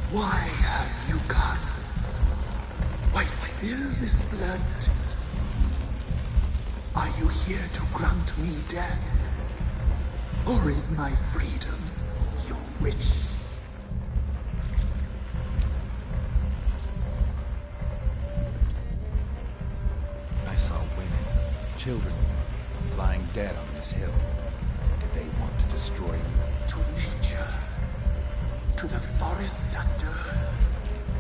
Why have you come? Why spill this blood? Are you here to grant me death? Or is my freedom your wish? I saw women, children even, lying dead on this hill. Did they want to destroy you? To nature, to the forest and earth,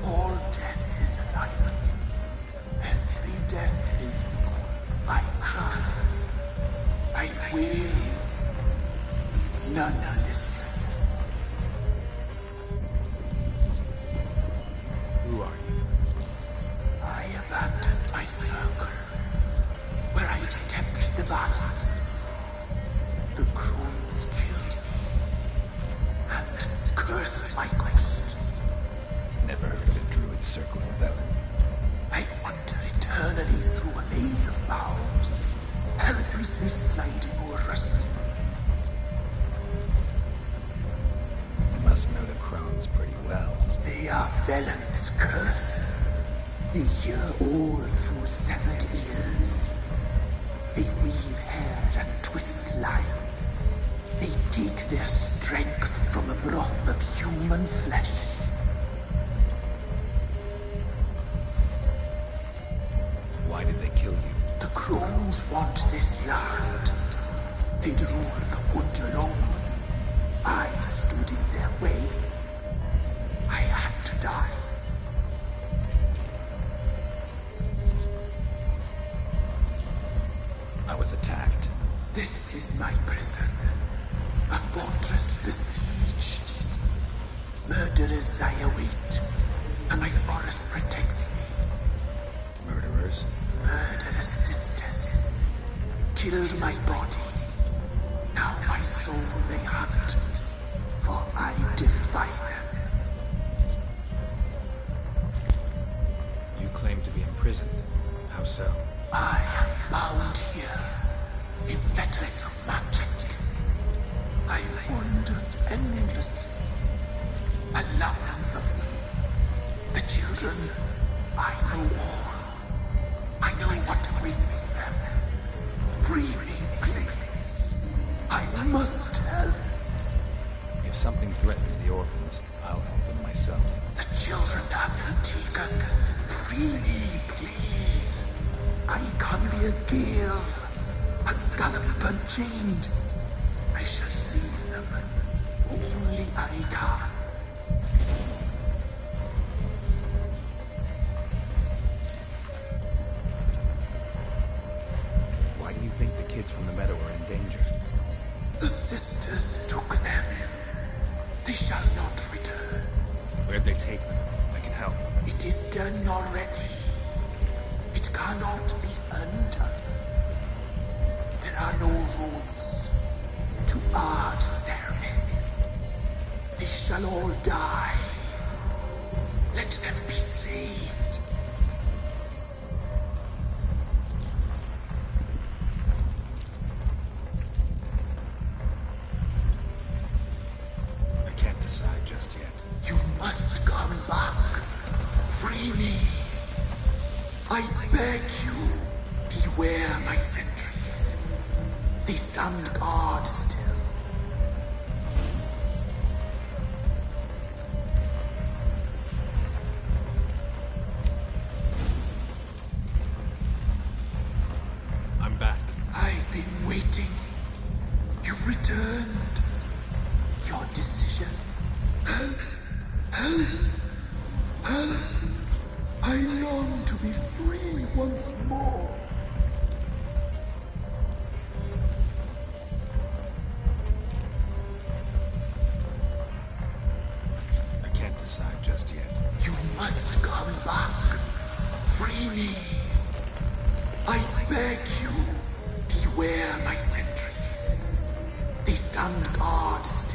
all death is life. Every death is full. I cry. I wail. None listens. Who are you? I abandoned my circle, where I kept the balance. The crones killed me, and cursed my ghost. Never heard of a druid circling Velen. I wander eternally through a maze of vows, helplessly sliding over a sea. You must know the crones pretty well. They are Velen's curse. They hear all through severed ears. They weave hair and twist lives. They take their strength from a broth of human flesh. Why did they kill you? The crones want this land. They'd rule the wood alone. I stood in their way. I had to die. I was attacked. This is my prison. A fortress besieged. Murderers I await, and my forest protects me. Murderers? Murderous sisters killed my body. Now my soul they hunt, for I defy them. You claim to be imprisoned. How so? I am bound here, in fetters of magic. I wandered endlessly, a labyrinth of thieves. The children, I know all. I know what awaits them. Free me, please. I must help. If something threatens the orphans, I'll help them myself. The children have been taken. Free me, please. I can be a gale, a gallop unchained. I shall save them. Only I can. Why do you think the kids from the meadow are in danger? The sisters took them. They shall not return. Where'd they take them? I can help. It is done already. It cannot be undone. There are no rules to our ceremony. They shall all die. Let them be saved. I can't decide just yet. You must come back. Free me. I beg you. Beware my sentries. They stand guard still. I'm back. I've been waiting. You've returned. Your decision. I long to be free once more. I can't decide just yet. You must come back. Free me. I beg you. Beware my sentries. They stand guard still.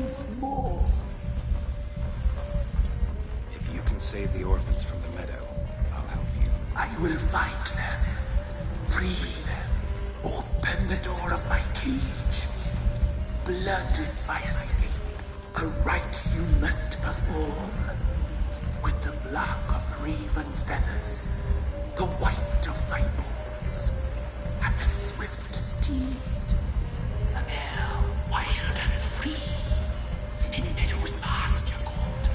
once more. If you can save the orphans from the meadow, I'll help you. I will find them, free them, open the door of my cage. Blood is my escape, a rite you must perform. With the black of raven feathers, the white of my bones, and the swift steed, a mare wild and free, in meadows pasture cold,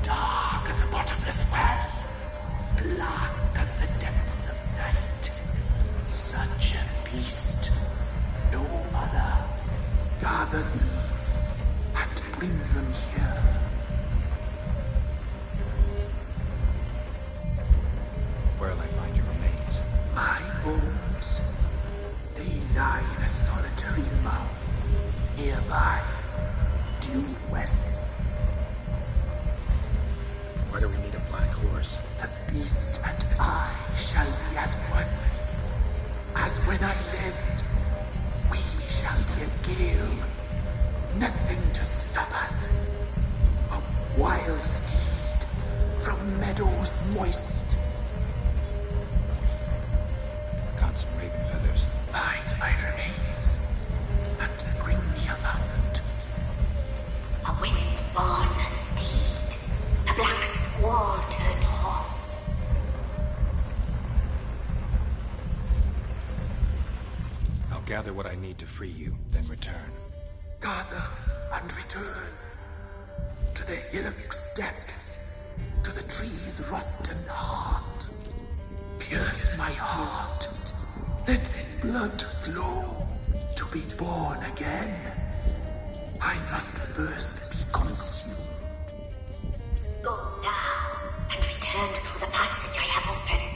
dark as a bottomless well, black as the depths of night. Such a beast, no other. Gather these and bring them here. Where'll I find your remains? My bones, they lie in a solitary mound, nearby, due west. Why do we need a black horse? The beast and I shall be as one. As when I lived, we shall be a gale. Nothing to stop us. A wild steed from meadows moist. Got some raven feathers. Find my remains and bring me a mount. A wind-born steed, a black squall turned horse. I'll gather what I need to free you, then return. Gather and return to the hillock's depths, to the tree's rotten heart. Pierce my heart, let blood flow to be born again. I must first be consumed. Go now and return through the passage I have opened.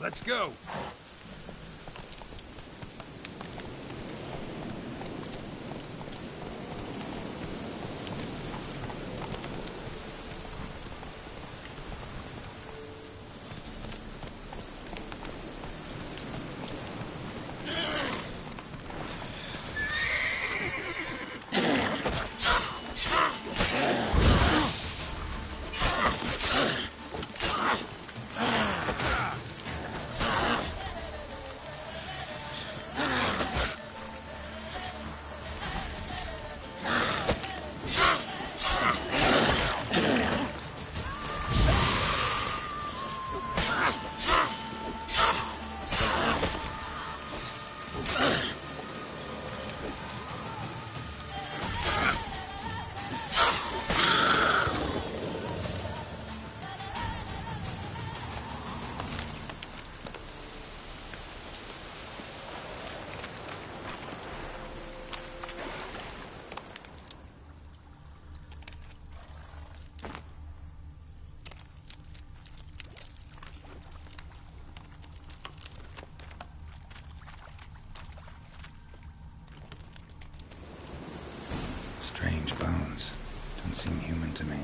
Let's go! Strange bones. Don't seem human to me.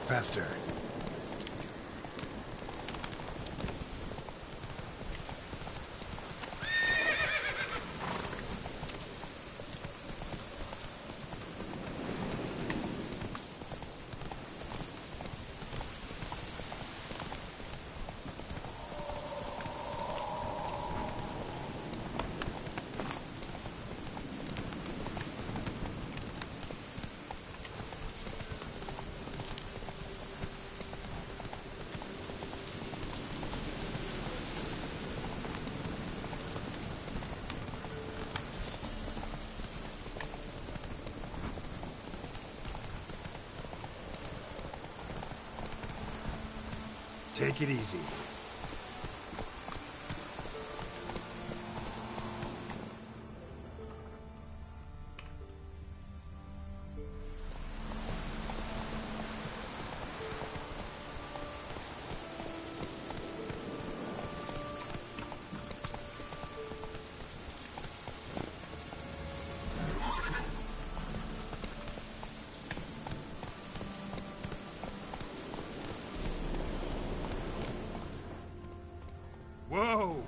Faster. Take it easy. Whoa!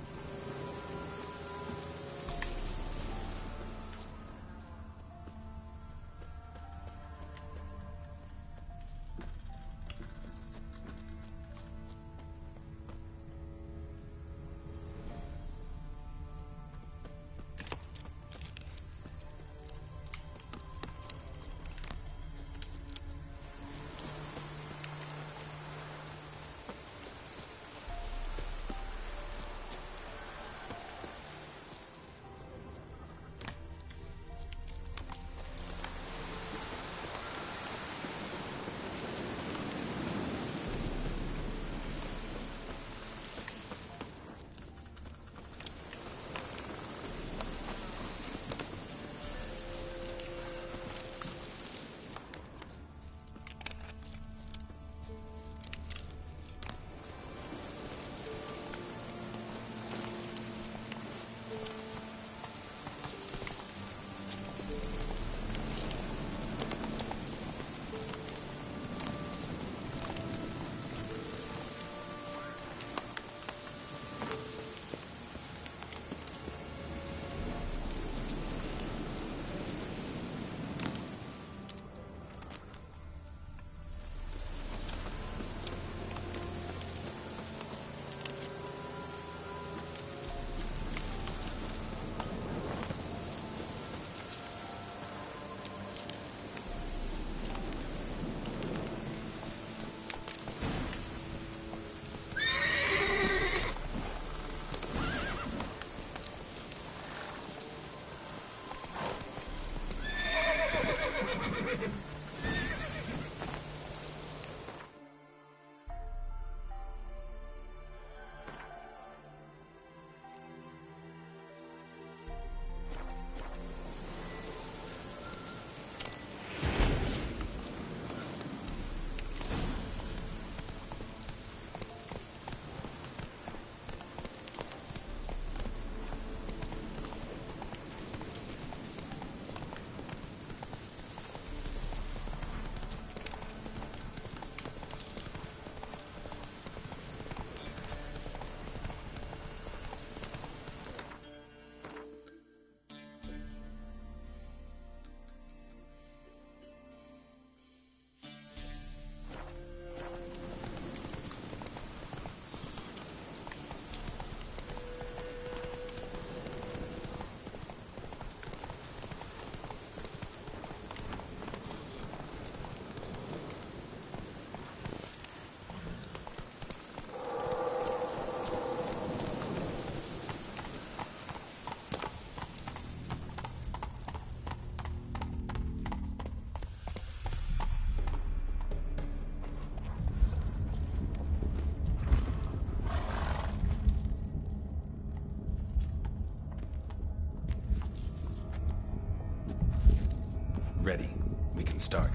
start?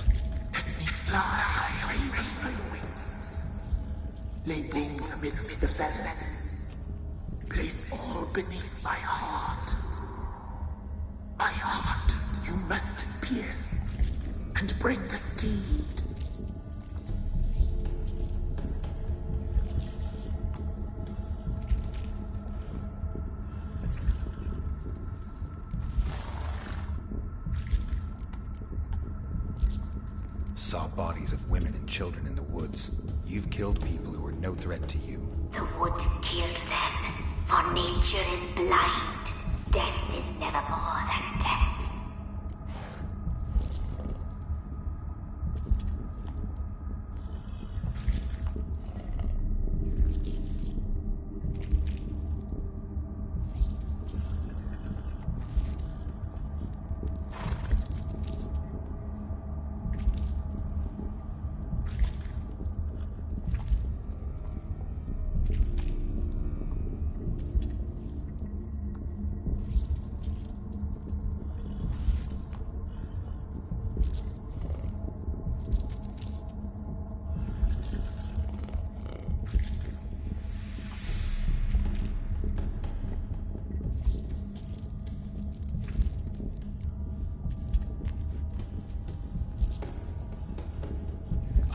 Let me fly, raven wings. Lay wings amidst the feathers. Place all beneath my heart. My heart you must pierce, and bring the steed. Saw bodies of women and children in the woods. You've killed people who were no threat to you. The wood killed them, for nature is blind. Death is never more than death.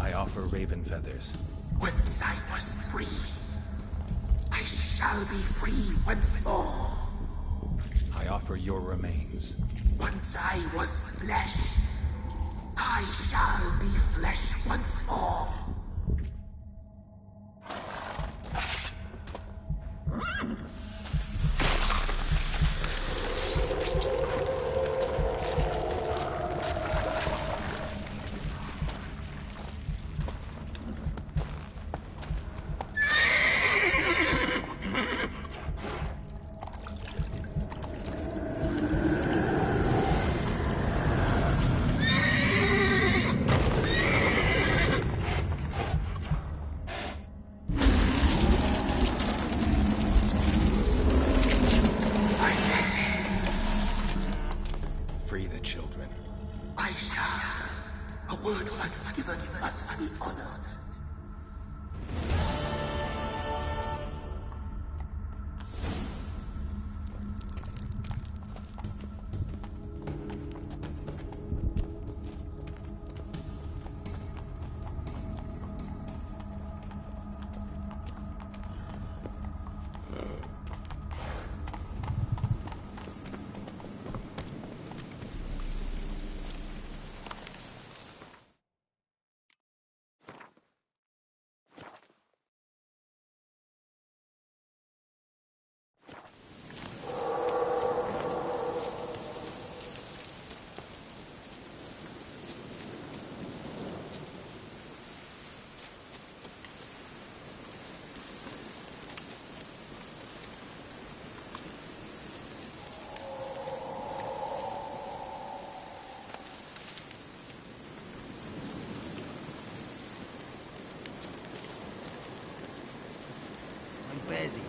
I offer raven feathers. Once I was free, I shall be free once more. I offer your remains. Once I was flesh, I shall be flesh once more. Free the children. I shall. A word once given must be honored.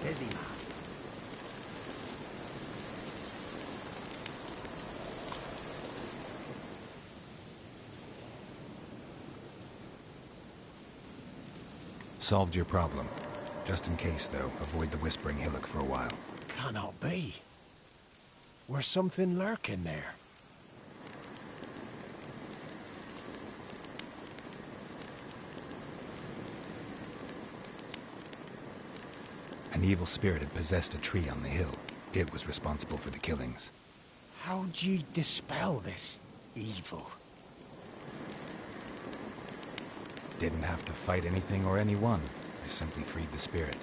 Busy, man. Solved your problem. Just in case, though, avoid the Whispering Hillock for a while. Cannot be. Where's something lurking there? An evil spirit had possessed a tree on the hill. It was responsible for the killings. How'd ye dispel this evil? Didn't have to fight anything or anyone. I simply freed the spirit.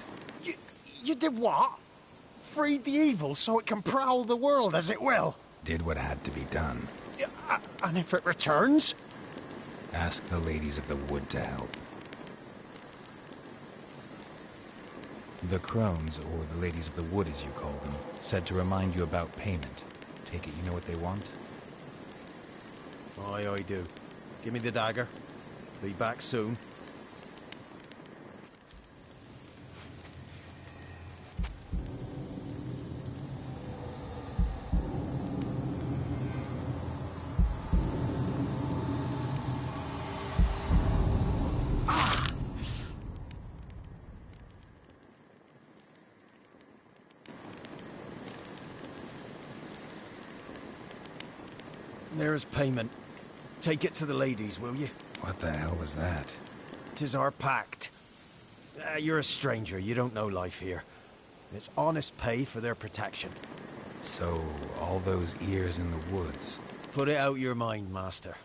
You did what? Freed the evil so it can prowl the world as it will? Did what had to be done. And if it returns? Ask the ladies of the wood to help. The crones, or the ladies of the wood as you call them, said to remind you about payment. Take it you know what they want? Aye, I do. Give me the dagger. Be back soon. There's payment. Take it to the ladies, will you? What the hell was that? 'Tis our pact. You're a stranger, you don't know life here. It's honest pay for their protection. So, all those ears in the woods. Put it out your mind, master.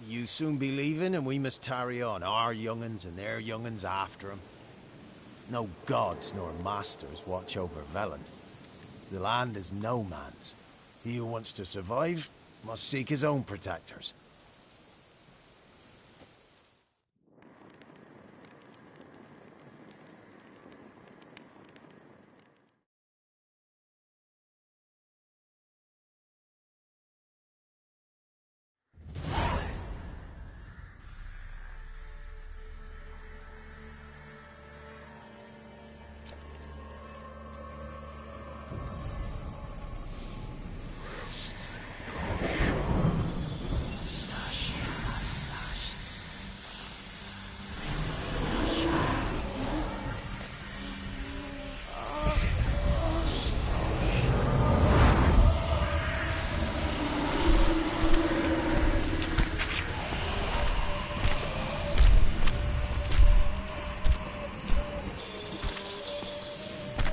You soon be leaving and we must tarry on, our young'uns and their young'uns after 'em. No gods nor masters watch over Velen. The land is no man's. He who wants to survive must seek his own protectors.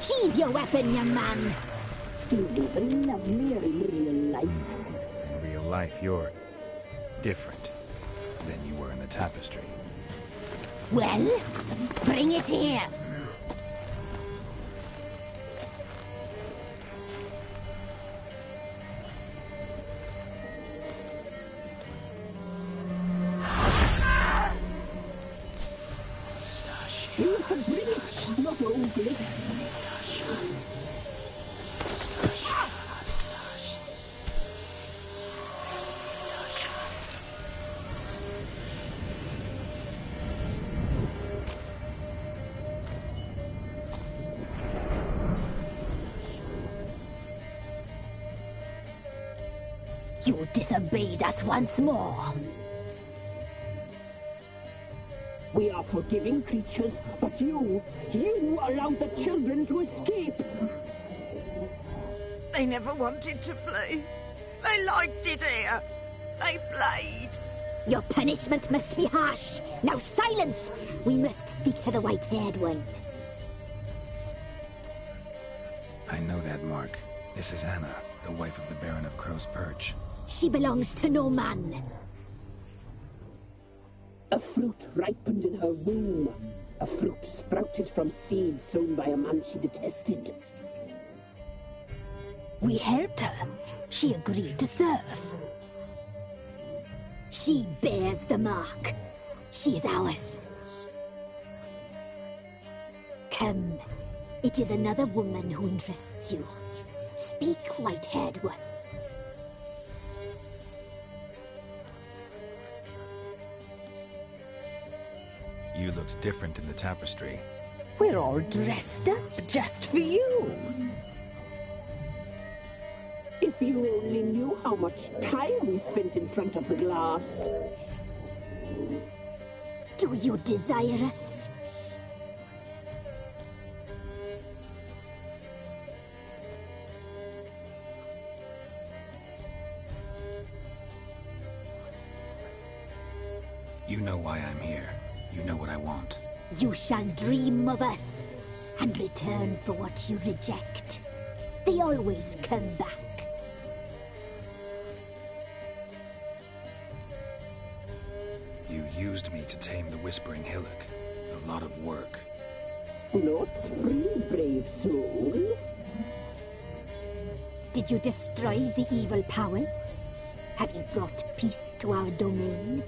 Sheathe your weapon, young man. You even lovelier in real life. In real life, you're different than you were in the tapestry. Well, bring it here. You can bring it, not ugly. You disobeyed us once more. We are forgiving creatures, but you allowed the children to escape. They never wanted to flee. They liked it here. They played. Your punishment must be harsh. Now silence! We must speak to the white-haired one. I know that mark. This is Anna, the wife of the Baron of Crow's Perch. She belongs to no man. A fruit ripened in her womb. A fruit sprouted from seeds sown by a man she detested. We helped her. She agreed to serve. She bears the mark. She is ours. Come. It is another woman who interests you. Speak, white-haired one. You looked different in the tapestry. We're all dressed up just for you. If you only knew how much time we spent in front of the glass. Do you desire us? You know why I'm here. You know what I want. You shall dream of us and return for what you reject. They always come back. You used me to tame the Whispering Hillock. A lot of work. Not free, brave soul. Did you destroy the evil powers? Have you brought peace to our domain?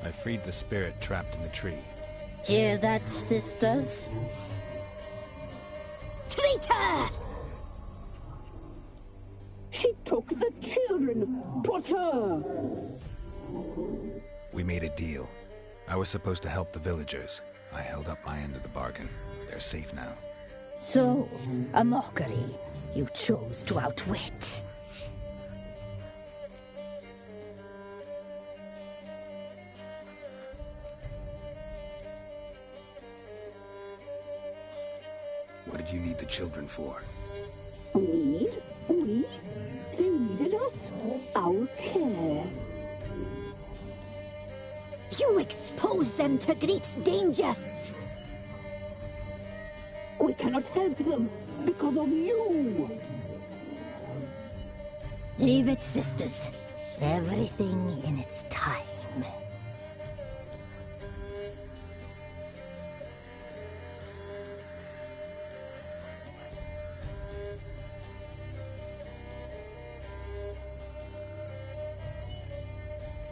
I freed the spirit trapped in the tree. Hear that, sisters? Traitor! She took the children. 'Twas her. We made a deal. I was supposed to help the villagers. I held up my end of the bargain. They're safe now. So, a mockery you chose to outwit. What did you need the children for? Need? We? They needed us? our care. You exposed them to great danger. We cannot help them because of you. Leave it, sisters. Everything in its time.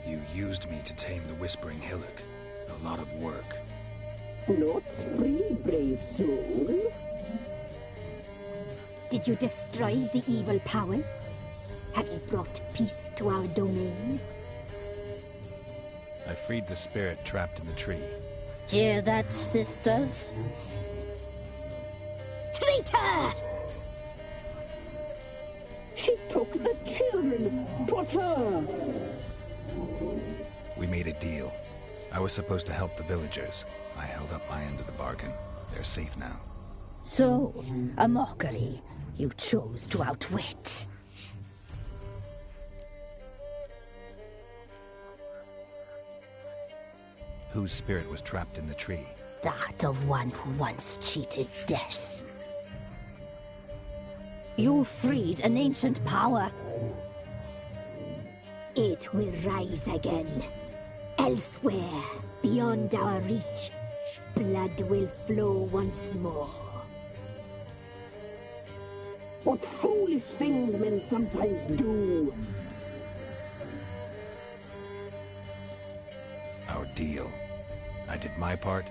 You used me to tame the Whispering Hillock. A lot of work. Not free, brave soul. Did you destroy the evil powers? Have you brought peace to our domain? I freed the spirit trapped in the tree. Hear that, sisters? Traitor! She took the children. 'Twas her. We made a deal. I was supposed to help the villagers. I held up my end of the bargain. They're safe now. So, a mockery you chose to outwit. Whose spirit was trapped in the tree? That of one who once cheated death. You freed an ancient power. It will rise again. Elsewhere, beyond our reach, blood will flow once more. What foolish things men sometimes do. Our deal. I did my part,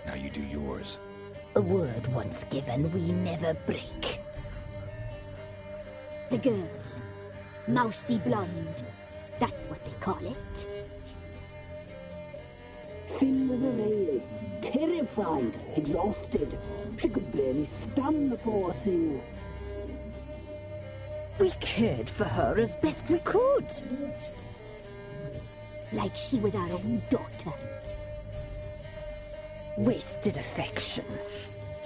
now you do yours. A word once given, we never break. The girl. Mousy blonde. That's what they call it. Thin as a rail, terrified, exhausted. She could barely stand, the poor thing. We cared for her as best we could. Like she was our own daughter. Wasted affection.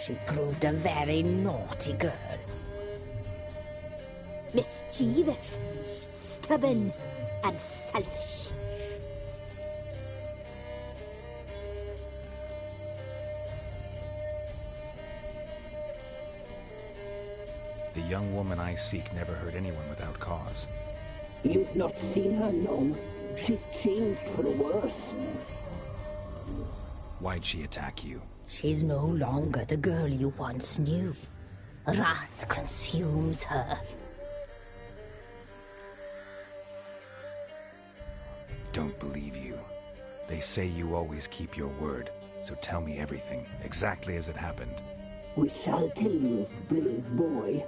She proved a very naughty girl. Mischievous, stubborn, and selfish. The young woman I seek never hurt anyone without cause. You've not seen her long. She's changed for the worse. Why'd she attack you? She's no longer the girl you once knew. Wrath consumes her. Don't believe you. They say you always keep your word, so tell me everything, exactly as it happened. We shall tell you, brave boy.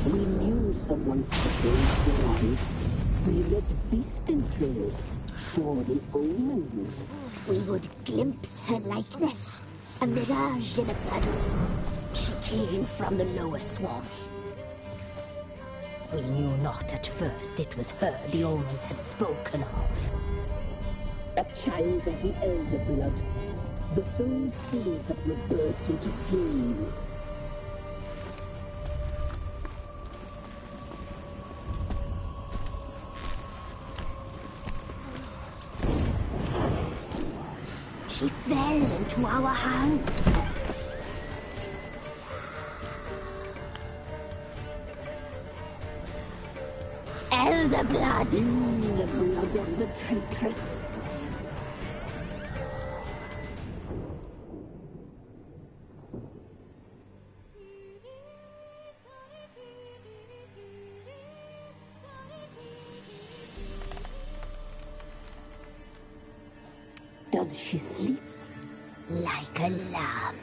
We knew someone supposed to arrive. We read beast entrails, saw the omens. We would glimpse her likeness, a mirage in a puddle. She came from the lower swamp. We knew not at first it was her the omens had spoken of. A child of the elder blood, the soul seed that would burst into flame. She fell into our hands. Elder blood! The blood of the traitress. Does she sleep? Like a lamb.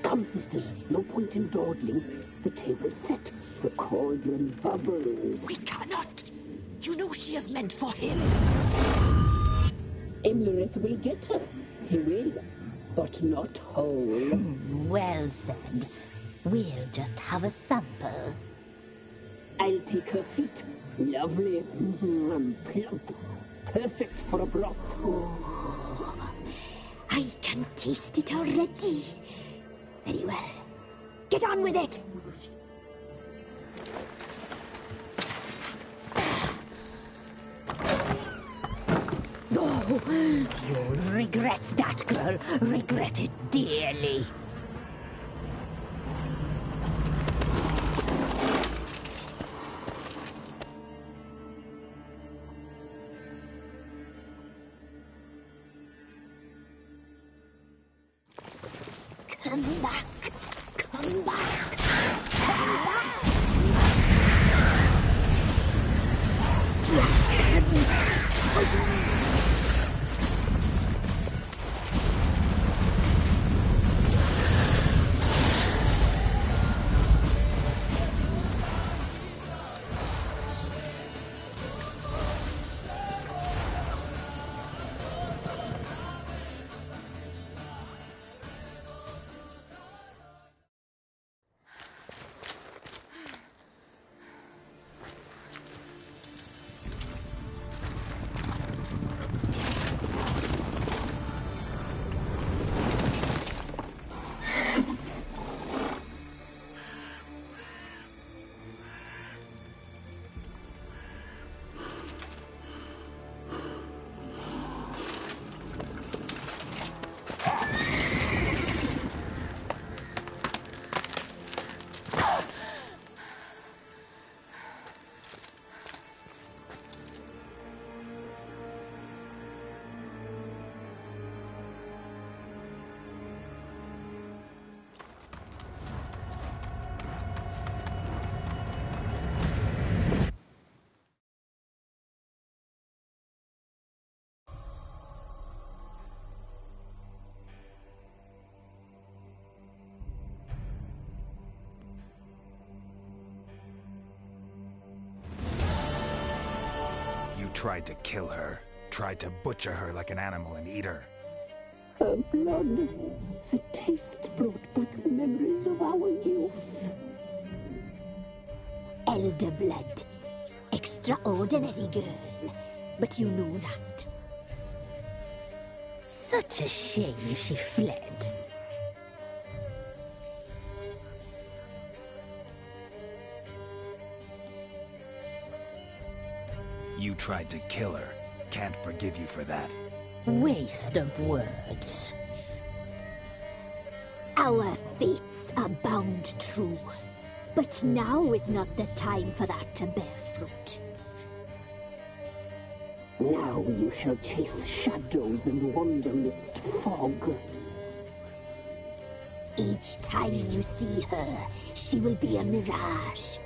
Come, sisters, no point in dawdling. The table's set, the cauldron bubbles. We cannot. You know she is meant for him. Imlerith will get her. He will, but not whole. Well said. We'll just have a sample. I'll take her feet. Lovely and plump. perfect for a broth. Oh, I can taste it already. Very well. Get on with it! Oh, you'll regret that, girl. Regret it dearly. Come back. Come back. Come back. Tried to kill her. Tried to butcher her like an animal and eat her. Her blood. The taste brought back memories of our youth. Elder blood. Extraordinary girl. But you know that. Such a shame she fled. You tried to kill her. Can't forgive you for that. Waste of words. Our fates are bound true. But now is not the time for that to bear fruit. Now you shall chase shadows and wander midst fog. Each time you see her, she will be a mirage.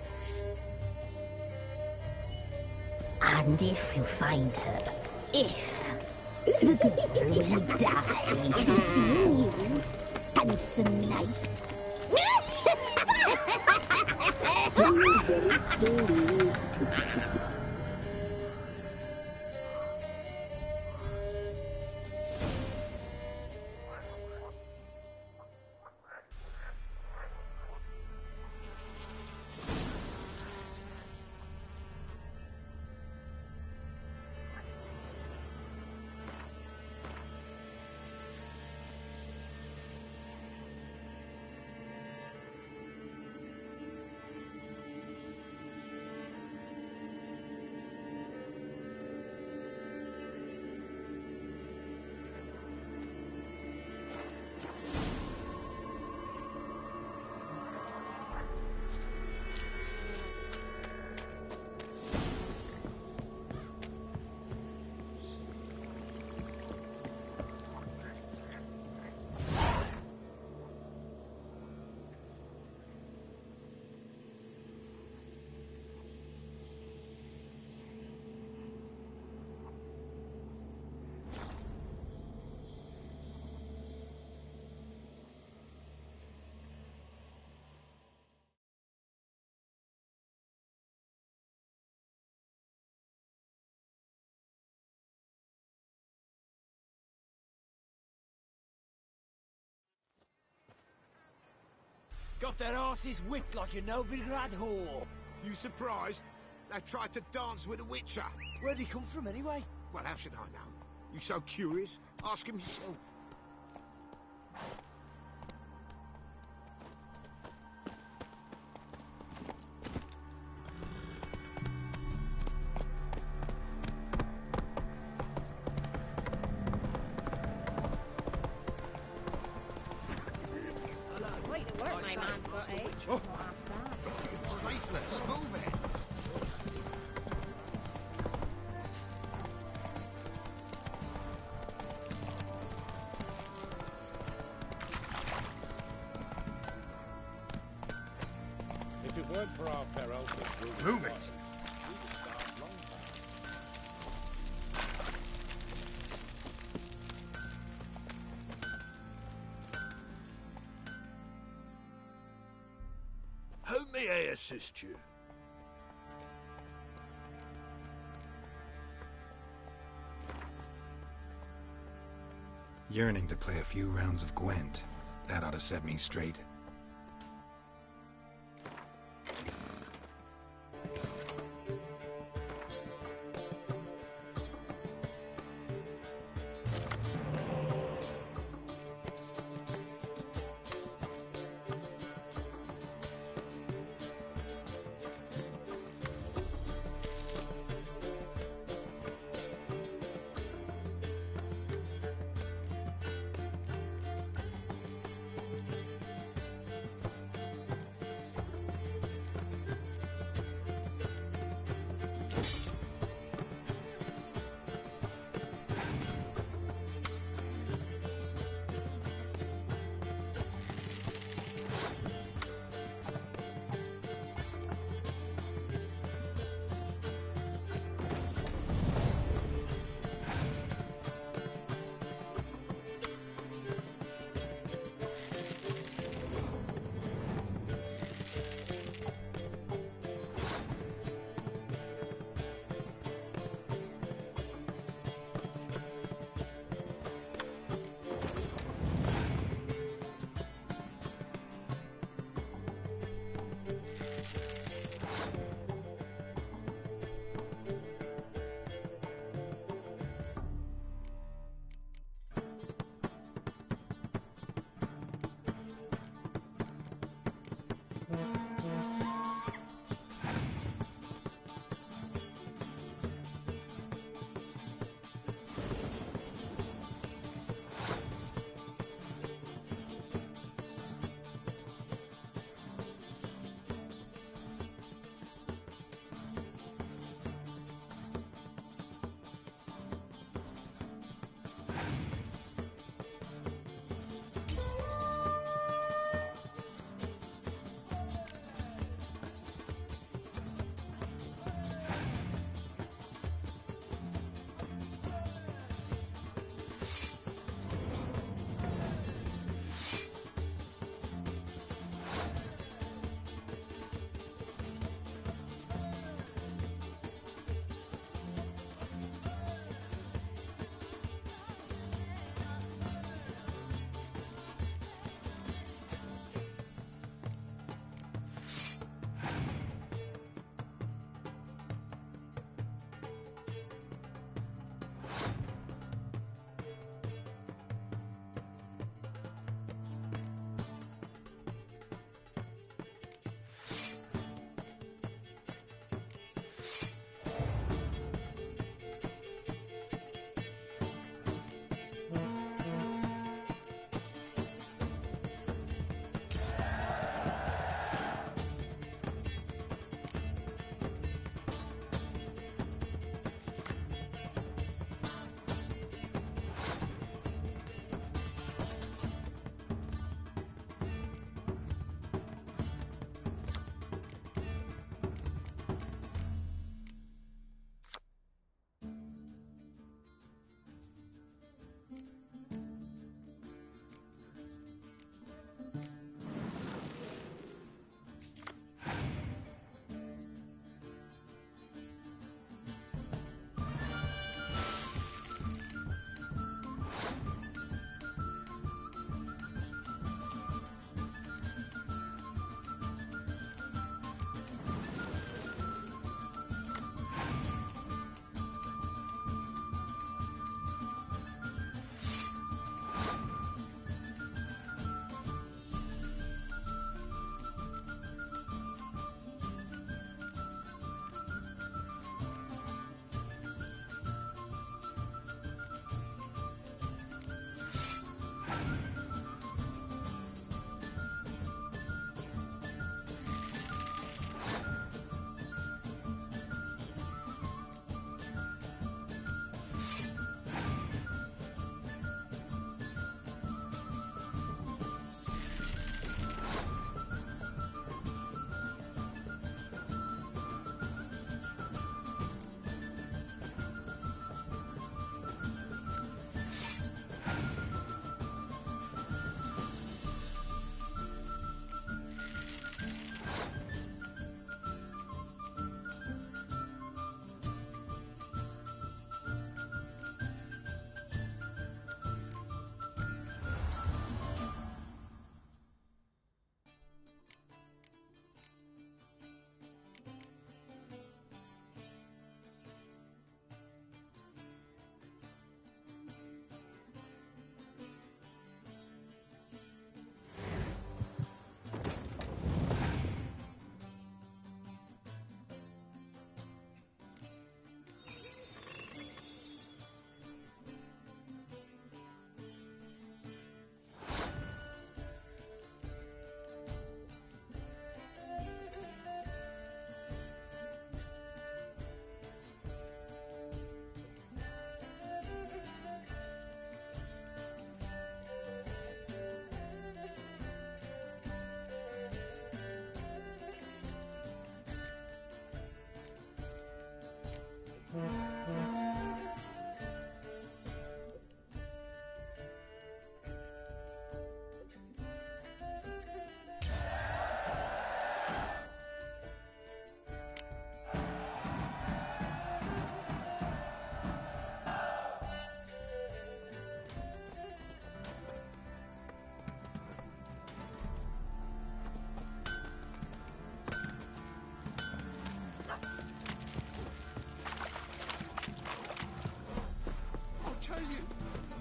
And if you find her, the girl will die. Seeing you, handsome knight. Very slowly. Got their asses whipped like a Novigrad whore. You surprised? They tried to dance with a witcher. Where'd he come from anyway? Well, how should I know? You so curious? Ask him yourself. Wait, the work my man's got, eh? Oh. Not half bad. It's leafless. Move it. If it weren't for our fair uncles, Move it. we would start long back. How may I assist you? Yearning to play a few rounds of Gwent. That ought to set me straight.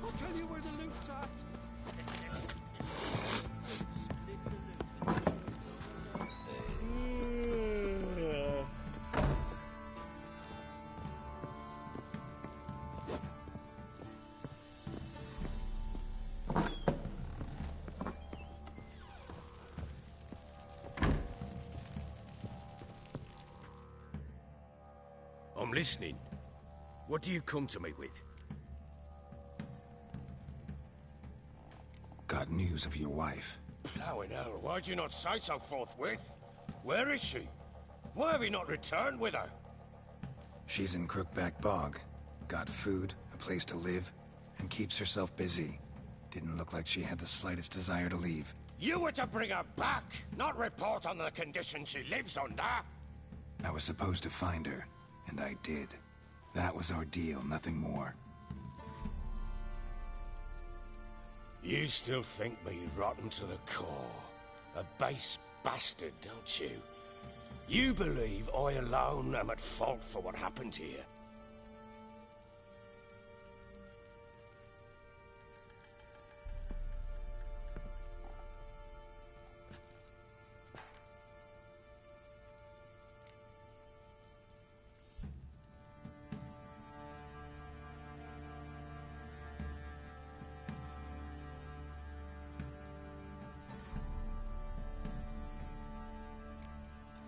I'll tell you where the loot's at. I'm listening. What do you come to me with? Got news of your wife. Plowing hell, why'd you not say so forthwith? Where is she? Why have you not returned with her? She's in Crookback Bog. Got food, a place to live, and keeps herself busy. Didn't look like she had the slightest desire to leave. You were to bring her back, not report on the conditions she lives under. I was supposed to find her, and I did. That was our deal, nothing more. You still think me rotten to the core. A base bastard, don't you? You believe I alone am at fault for what happened here.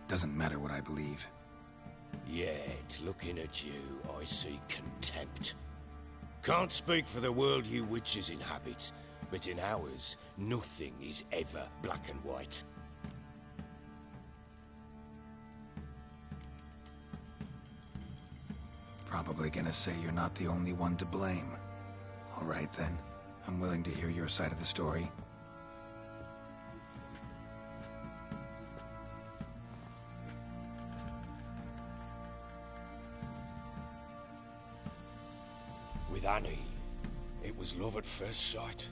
Doesn't matter what I believe. Yet, looking at you, I see contempt. Can't speak for the world you witches inhabit, but in ours, nothing is ever black and white. Probably gonna say you're not the only one to blame. All right then, I'm willing to hear your side of the story. With Annie, it was love at first sight.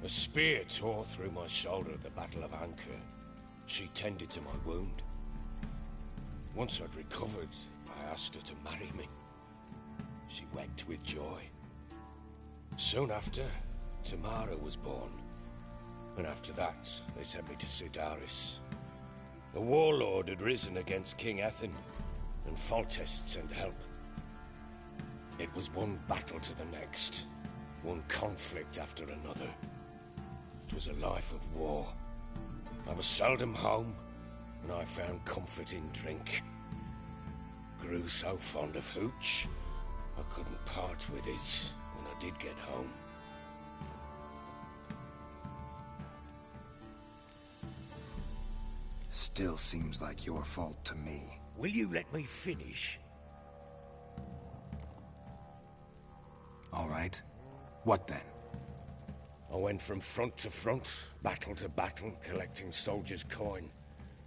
A spear tore through my shoulder at the Battle of Anchor. She tended to my wound. Once I'd recovered, I asked her to marry me. She wept with joy. Soon after, Tamara was born. And after that, they sent me to Sidaris. A warlord had risen against King Ethan, and Foltest sent help. It was one battle to the next, one conflict after another. It was a life of war. I was seldom home, and I found comfort in drink. Grew so fond of hooch, I couldn't part with it when I did get home. Still seems like your fault to me. Will you let me finish? All right. What then? I went from front to front, battle to battle, collecting soldiers' coin,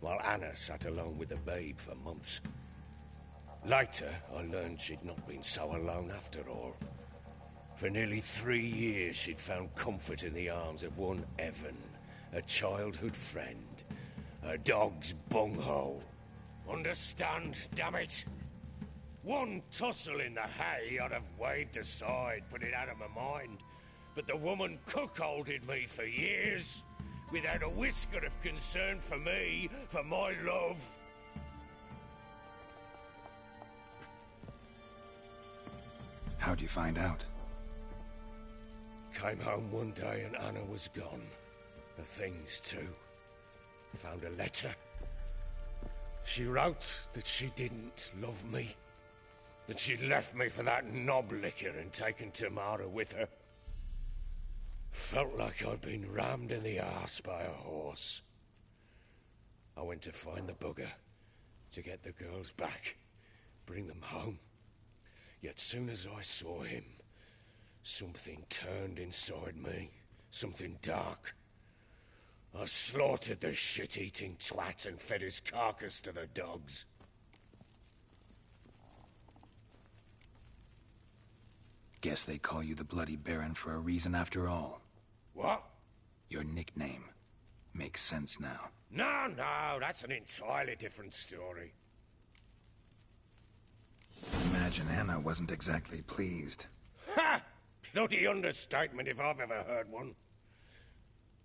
while Anna sat alone with the babe for months. Later, I learned she'd not been so alone after all. For nearly 3 years, she'd found comfort in the arms of one Evan, a childhood friend. A dog's bunghole. Understand, damn it? One tussle in the hay I'd have waved aside, put it out of my mind. But the woman cuckolded me for years, without a whisker of concern for me, for my love. How'd you find out? Came home one day and Anna was gone. The things too. Found a letter. She wrote that she didn't love me. That she'd left me for that knob licker and taken Tamara with her. Felt like I'd been rammed in the arse by a horse. I went to find the bugger, to get the girls back, bring them home. Yet soon as I saw him, something turned inside me. Something dark. I slaughtered the shit-eating twat and fed his carcass to the dogs. Guess they call you the Bloody Baron for a reason after all. What? Your nickname. Makes sense now. No, that's an entirely different story. Imagine Anna wasn't exactly pleased. Ha! Bloody understatement if I've ever heard one.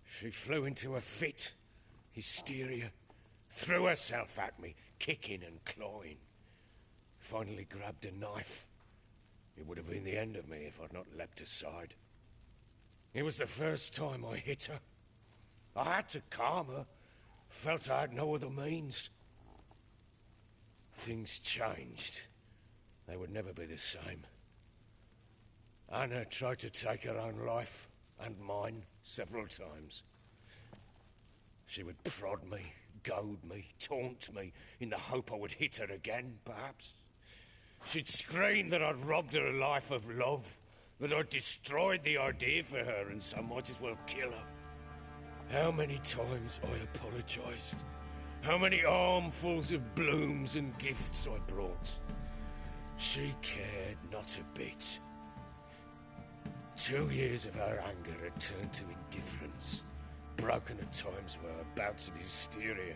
She flew into a fit. Hysteria. Threw herself at me, kicking and clawing. Finally grabbed a knife. It would have been the end of me if I'd not leapt aside. It was the first time I hit her. I had to calm her. Felt I had no other means. Things changed. They would never be the same. Anna tried to take her own life, and mine, several times. She would prod me, goad me, taunt me, in the hope I would hit her again, perhaps. She'd scream that I'd robbed her life of love, that I'd destroyed the idea for her, and so might as well kill her. How many times I apologized. How many armfuls of blooms and gifts I brought. She cared not a bit. 2 years of her anger had turned to indifference, broken at times by her bouts of hysteria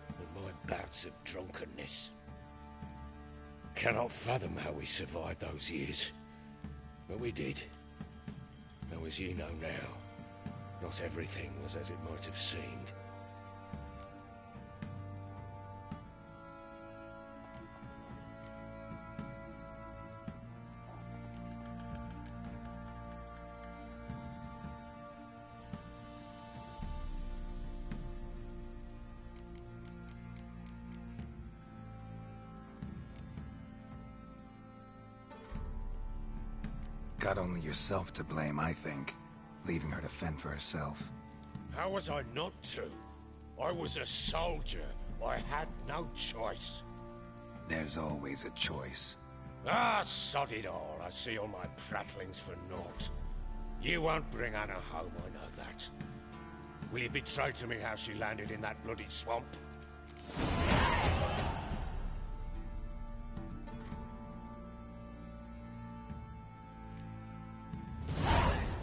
and my bouts of drunkenness. Cannot fathom how we survived those years, but we did. Though as you know now, not everything was as it might have seemed. Got only yourself to blame, I think. Leaving her to fend for herself. How was I not to? I was a soldier. I had no choice. There's always a choice. Ah, sod it all. I see all my prattlings for naught. You won't bring Anna home, I know that. Will you betray to me how she landed in that bloody swamp?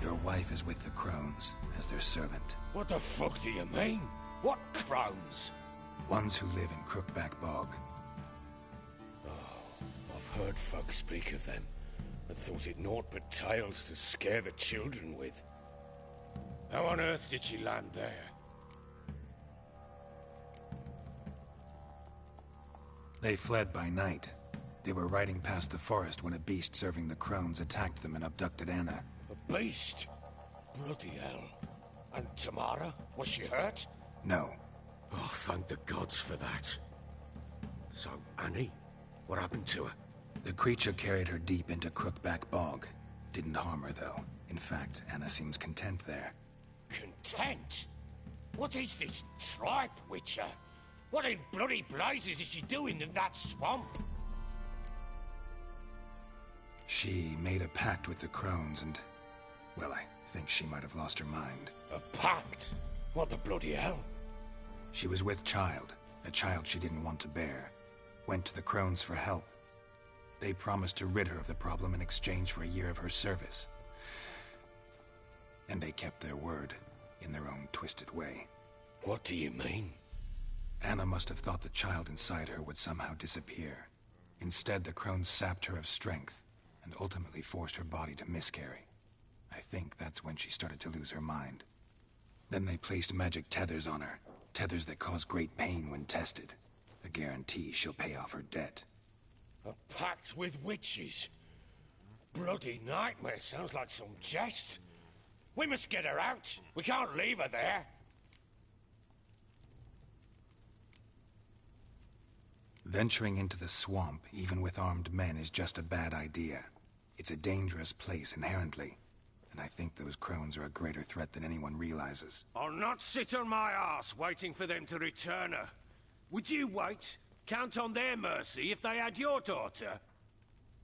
Your wife is with the Crones, as their servant. What the fuck do you mean? What Crones? Ones who live in Crookback Bog. Oh, I've heard folk speak of them, and thought it naught but tales to scare the children with. How on earth did she land there? They fled by night. They were riding past the forest when a beast serving the Crones attacked them and abducted Anna. A beast? Bloody hell. And Tamara? Was she hurt? No. Oh, thank the gods for that. So, Annie? What happened to her? The creature carried her deep into Crookback Bog. Didn't harm her, though. In fact, Anna seems content there. Content? What is this tripe, Witcher? What in bloody blazes is she doing in that swamp? She made a pact with the Crones and... well, I think she might have lost her mind. A pact? What the bloody hell? She was with child, a child she didn't want to bear. Went to the Crones for help. They promised to rid her of the problem in exchange for a year of her service. And they kept their word, in their own twisted way. What do you mean? Anna must have thought the child inside her would somehow disappear. Instead, the Crones sapped her of strength, and ultimately forced her body to miscarry. I think that's when she started to lose her mind. Then they placed magic tethers on her, tethers that cause great pain when tested. A guarantee she'll pay off her debt. A pact with witches? Bloody nightmare, sounds like some jest. We must get her out. We can't leave her there. Venturing into the swamp, even with armed men, is just a bad idea. It's a dangerous place inherently, and I think those Crones are a greater threat than anyone realizes. I'll not sit on my arse waiting for them to return her. Would you wait? Count on their mercy if they had your daughter?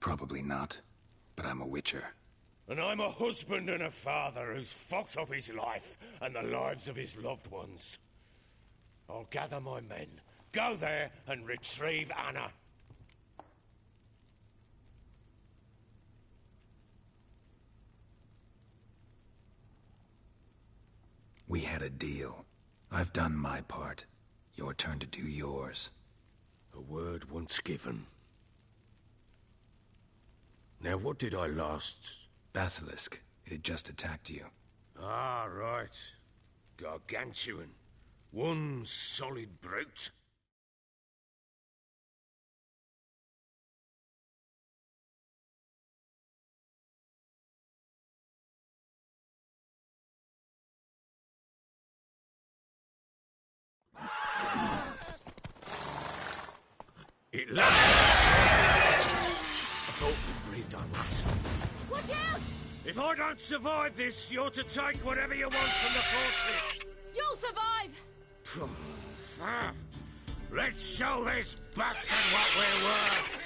Probably not, but I'm a witcher. And I'm a husband and a father who's fucked up his life and the lives of his loved ones. I'll gather my men, go there and retrieve Anna. We had a deal. I've done my part. Your turn to do yours. A word once given. Now, what did I last... Basilisk. It had just attacked you. Ah, right. Gargantuan. One solid brute. It landed right in the I thought we breathed our last. Watch out! If I don't survive this, you're to take whatever you want from the fortress. You'll survive! Let's show this bastard what we're worth!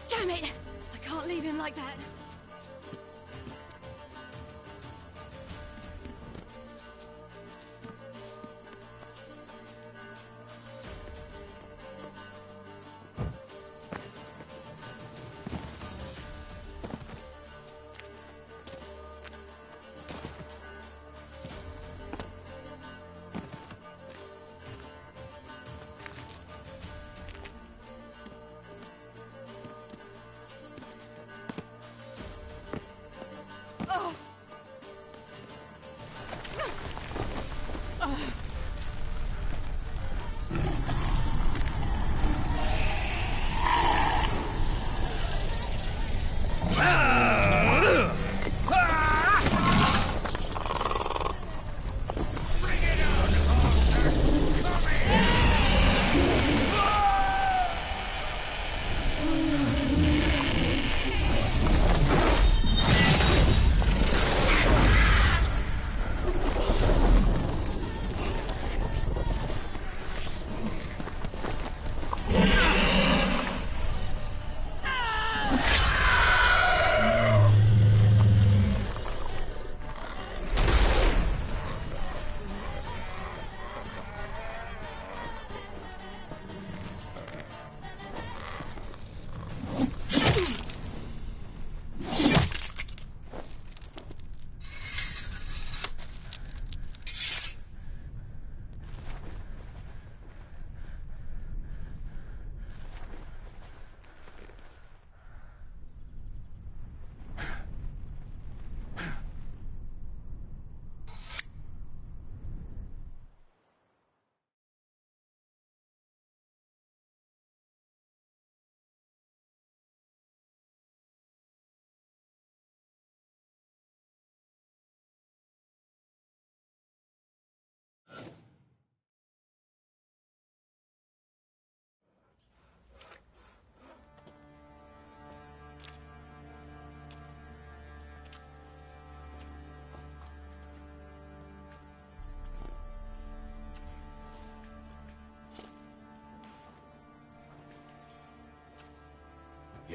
Damn it! I can't leave him like that.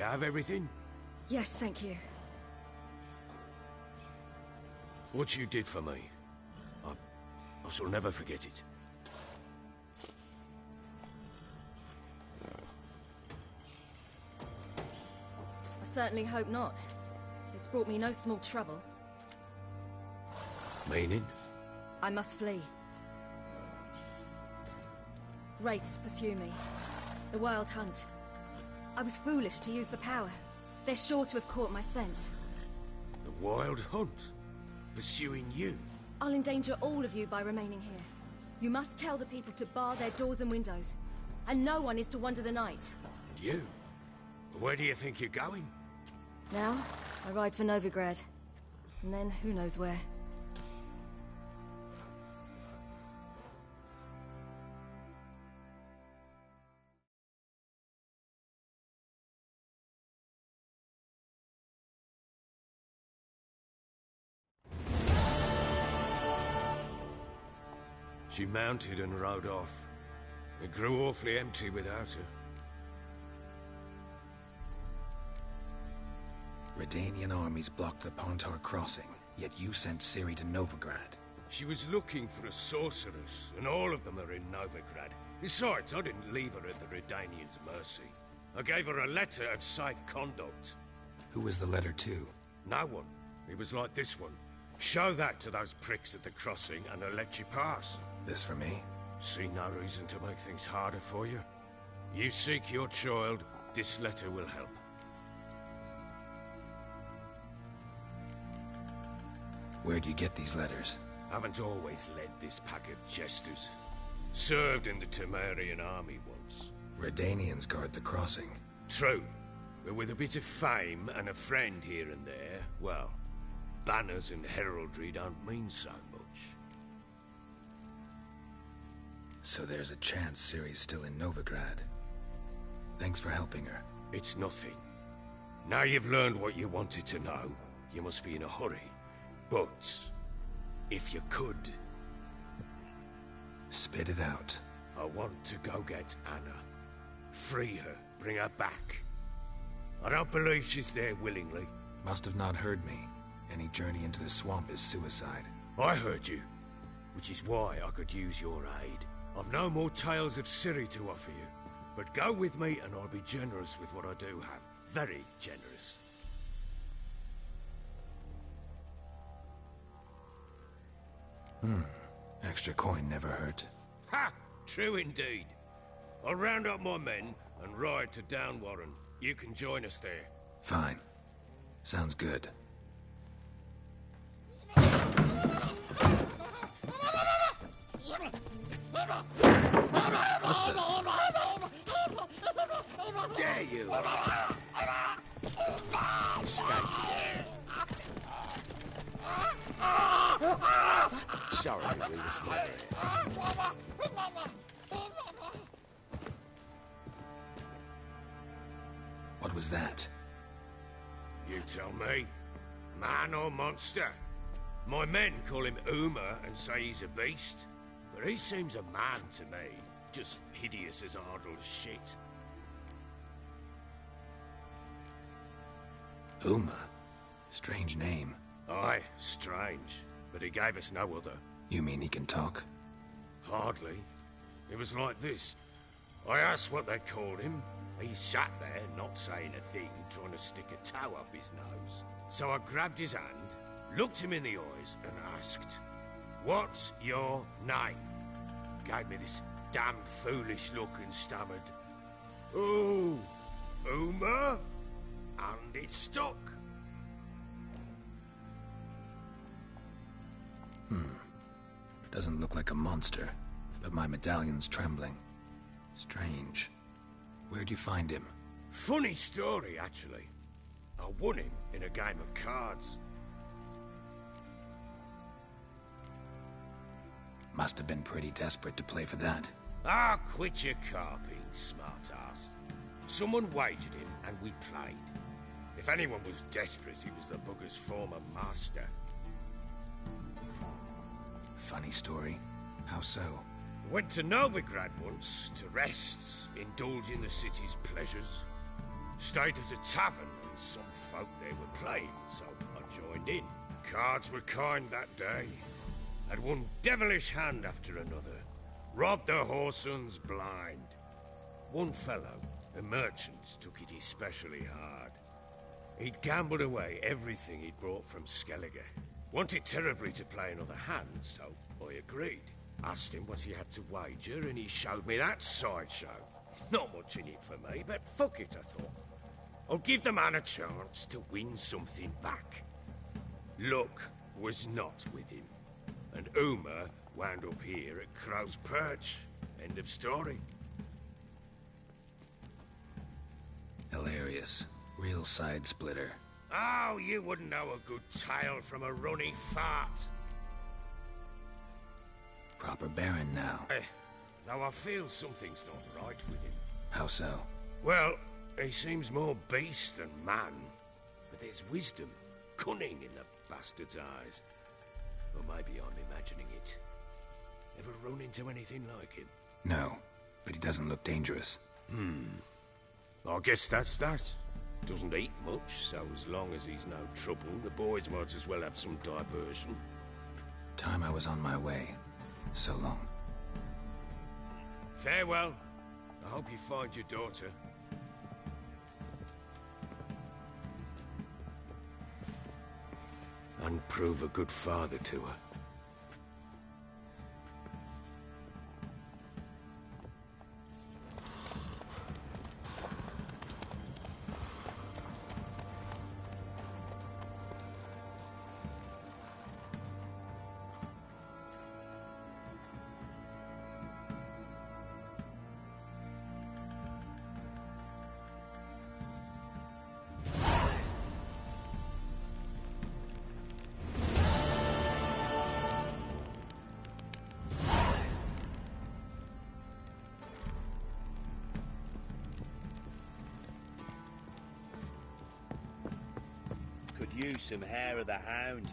have everything? Yes, thank you. What you did for me, I shall never forget it. I certainly hope not. It's brought me no small trouble. Meaning? I must flee. Wraiths pursue me. The Wild Hunt. I was foolish to use the power. They're sure to have caught my scent. The Wild Hunt? Pursuing you? I'll endanger all of you by remaining here. You must tell the people to bar their doors and windows. And no one is to wander the night. And you? Where do you think you're going? Now, I ride for Novigrad. And then, who knows where. She mounted and rode off. It grew awfully empty without her. Redanian armies blocked the Pontar crossing, yet you sent Ciri to Novigrad. She was looking for a sorceress, and all of them are in Novigrad. Besides, I didn't leave her at the Redanians' mercy. I gave her a letter of safe conduct. Who was the letter to? No one. It was like this one. Show that to those pricks at the crossing, and they'll let you pass. This for me? See no reason to make things harder for you. You seek your child, this letter will help. Where'd you get these letters? Haven't always led this pack of jesters. Served in the Temerian army once. Redanians guard the crossing. True. But with a bit of fame and a friend here and there, well, banners and heraldry don't mean so much. So there's a chance Ciri's still in Novigrad. Thanks for helping her. It's nothing. Now you've learned what you wanted to know, you must be in a hurry. But, if you could... Spit it out. I want to go get Anna. Free her, bring her back. I don't believe she's there willingly. Must have not heard me. Any journey into the swamp is suicide. I heard you, which is why I could use your aid. I've no more tales of Ciri to offer you, but go with me and I'll be generous with what I do have. Very generous. Extra coin never hurt. Ha! True indeed. I'll round up my men and ride to Downwarren. You can join us there. Fine. Sounds good. Dare you! Sorry to bring this letter in. What was that? You tell me. Man or monster? My men call him Uma and say he's a beast, but he seems a man to me. Just hideous as Ardle's shit. Uma? Strange name. Aye, strange. But he gave us no other. You mean he can talk? Hardly. It was like this. I asked what they called him. He sat there, not saying a thing, trying to stick a toe up his nose. So I grabbed his hand, looked him in the eyes, and asked, "What's your name?" Gave me this damn foolish look and stammered, "Oh, Uma?" And it stuck. Doesn't look like a monster, but my medallion's trembling. Strange. Where'd you find him? Funny story, actually. I won him in a game of cards. Must have been pretty desperate to play for that. Ah, quit your carping, smartass. Someone wagered him, and we played. If anyone was desperate, he was the bugger's former master. Funny story. How so? Went to Novigrad once, to rest, indulge in the city's pleasures. Stayed at a tavern and some folk there were playing, so I joined in. Cards were kind that day. Had one devilish hand after another. Robbed the whoresons blind. One fellow, a merchant, took it especially hard. He'd gambled away everything he'd brought from Skellige. Wanted terribly to play another hand, so I agreed. Asked him what he had to wager, and he showed me that sideshow. Not much in it for me, but fuck it, I thought. I'll give the man a chance to win something back. Luck was not with him, and Uma wound up here at Crow's Perch. End of story. Hilarious. Real side splitter. Oh, you wouldn't know a good tale from a runny fart. Proper Baron now. Though I feel something's not right with him. How so? Well, he seems more beast than man. But there's wisdom, cunning in the bastard's eyes. Or maybe I'm imagining it. Ever run into anything like him? No, but he doesn't look dangerous. I guess that's that. Doesn't eat much, so as long as he's no trouble, the boys might as well have some diversion. Time I was on my way. So long. Farewell. I hope you find your daughter. And prove a good father to her. Could use some hair of the hound.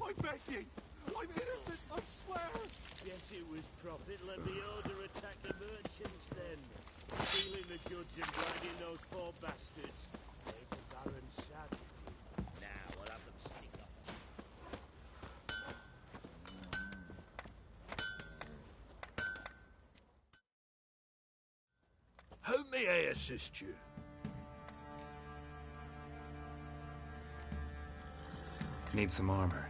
I'm begging! I'm innocent, I swear! Yes, it was Prophet. Let the Order attack the merchants then. Stealing the goods and dragging those poor bastards. Made the Baron sad. Now we'll have them stick up. How may I assist you? Need some armor.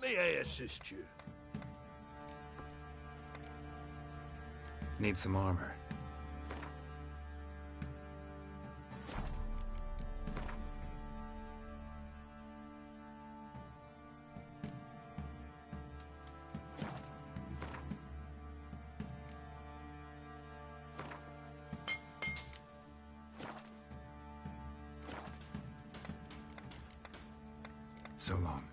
May I assist you? Need some armor. So long.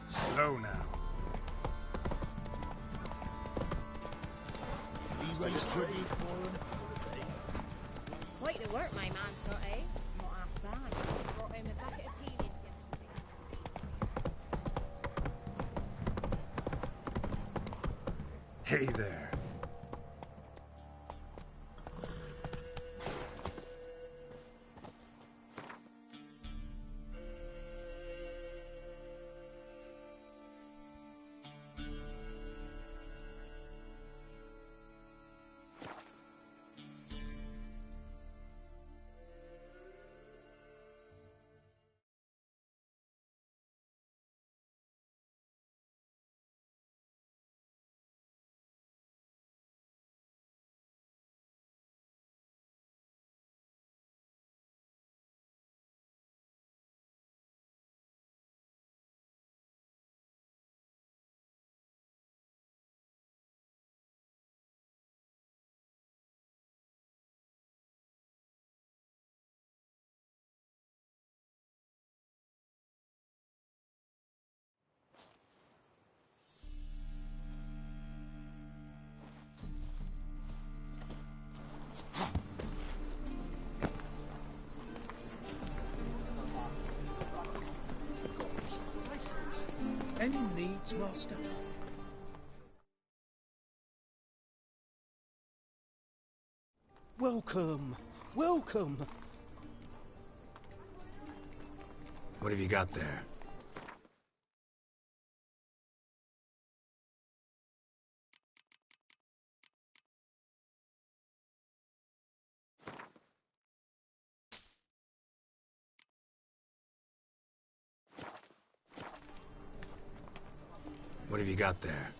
Slow now. Be ready to read for him. Quite the work my man's got, eh? Not half bad. Brought him a bucket of tea yesterday. Hey there. Any needs, Master? Welcome, welcome. What have you got there? What have you got there?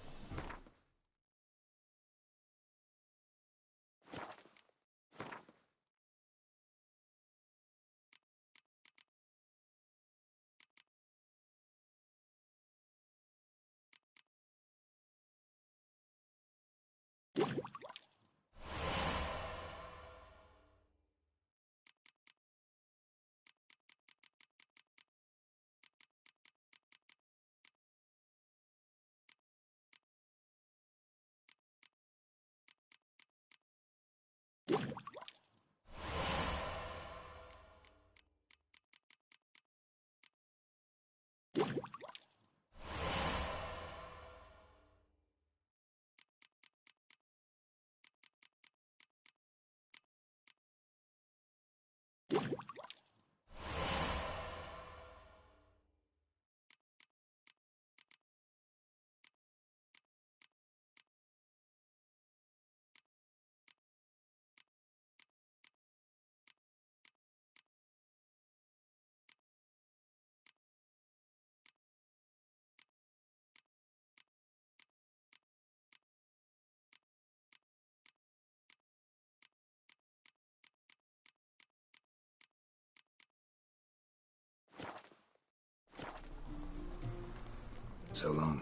So long.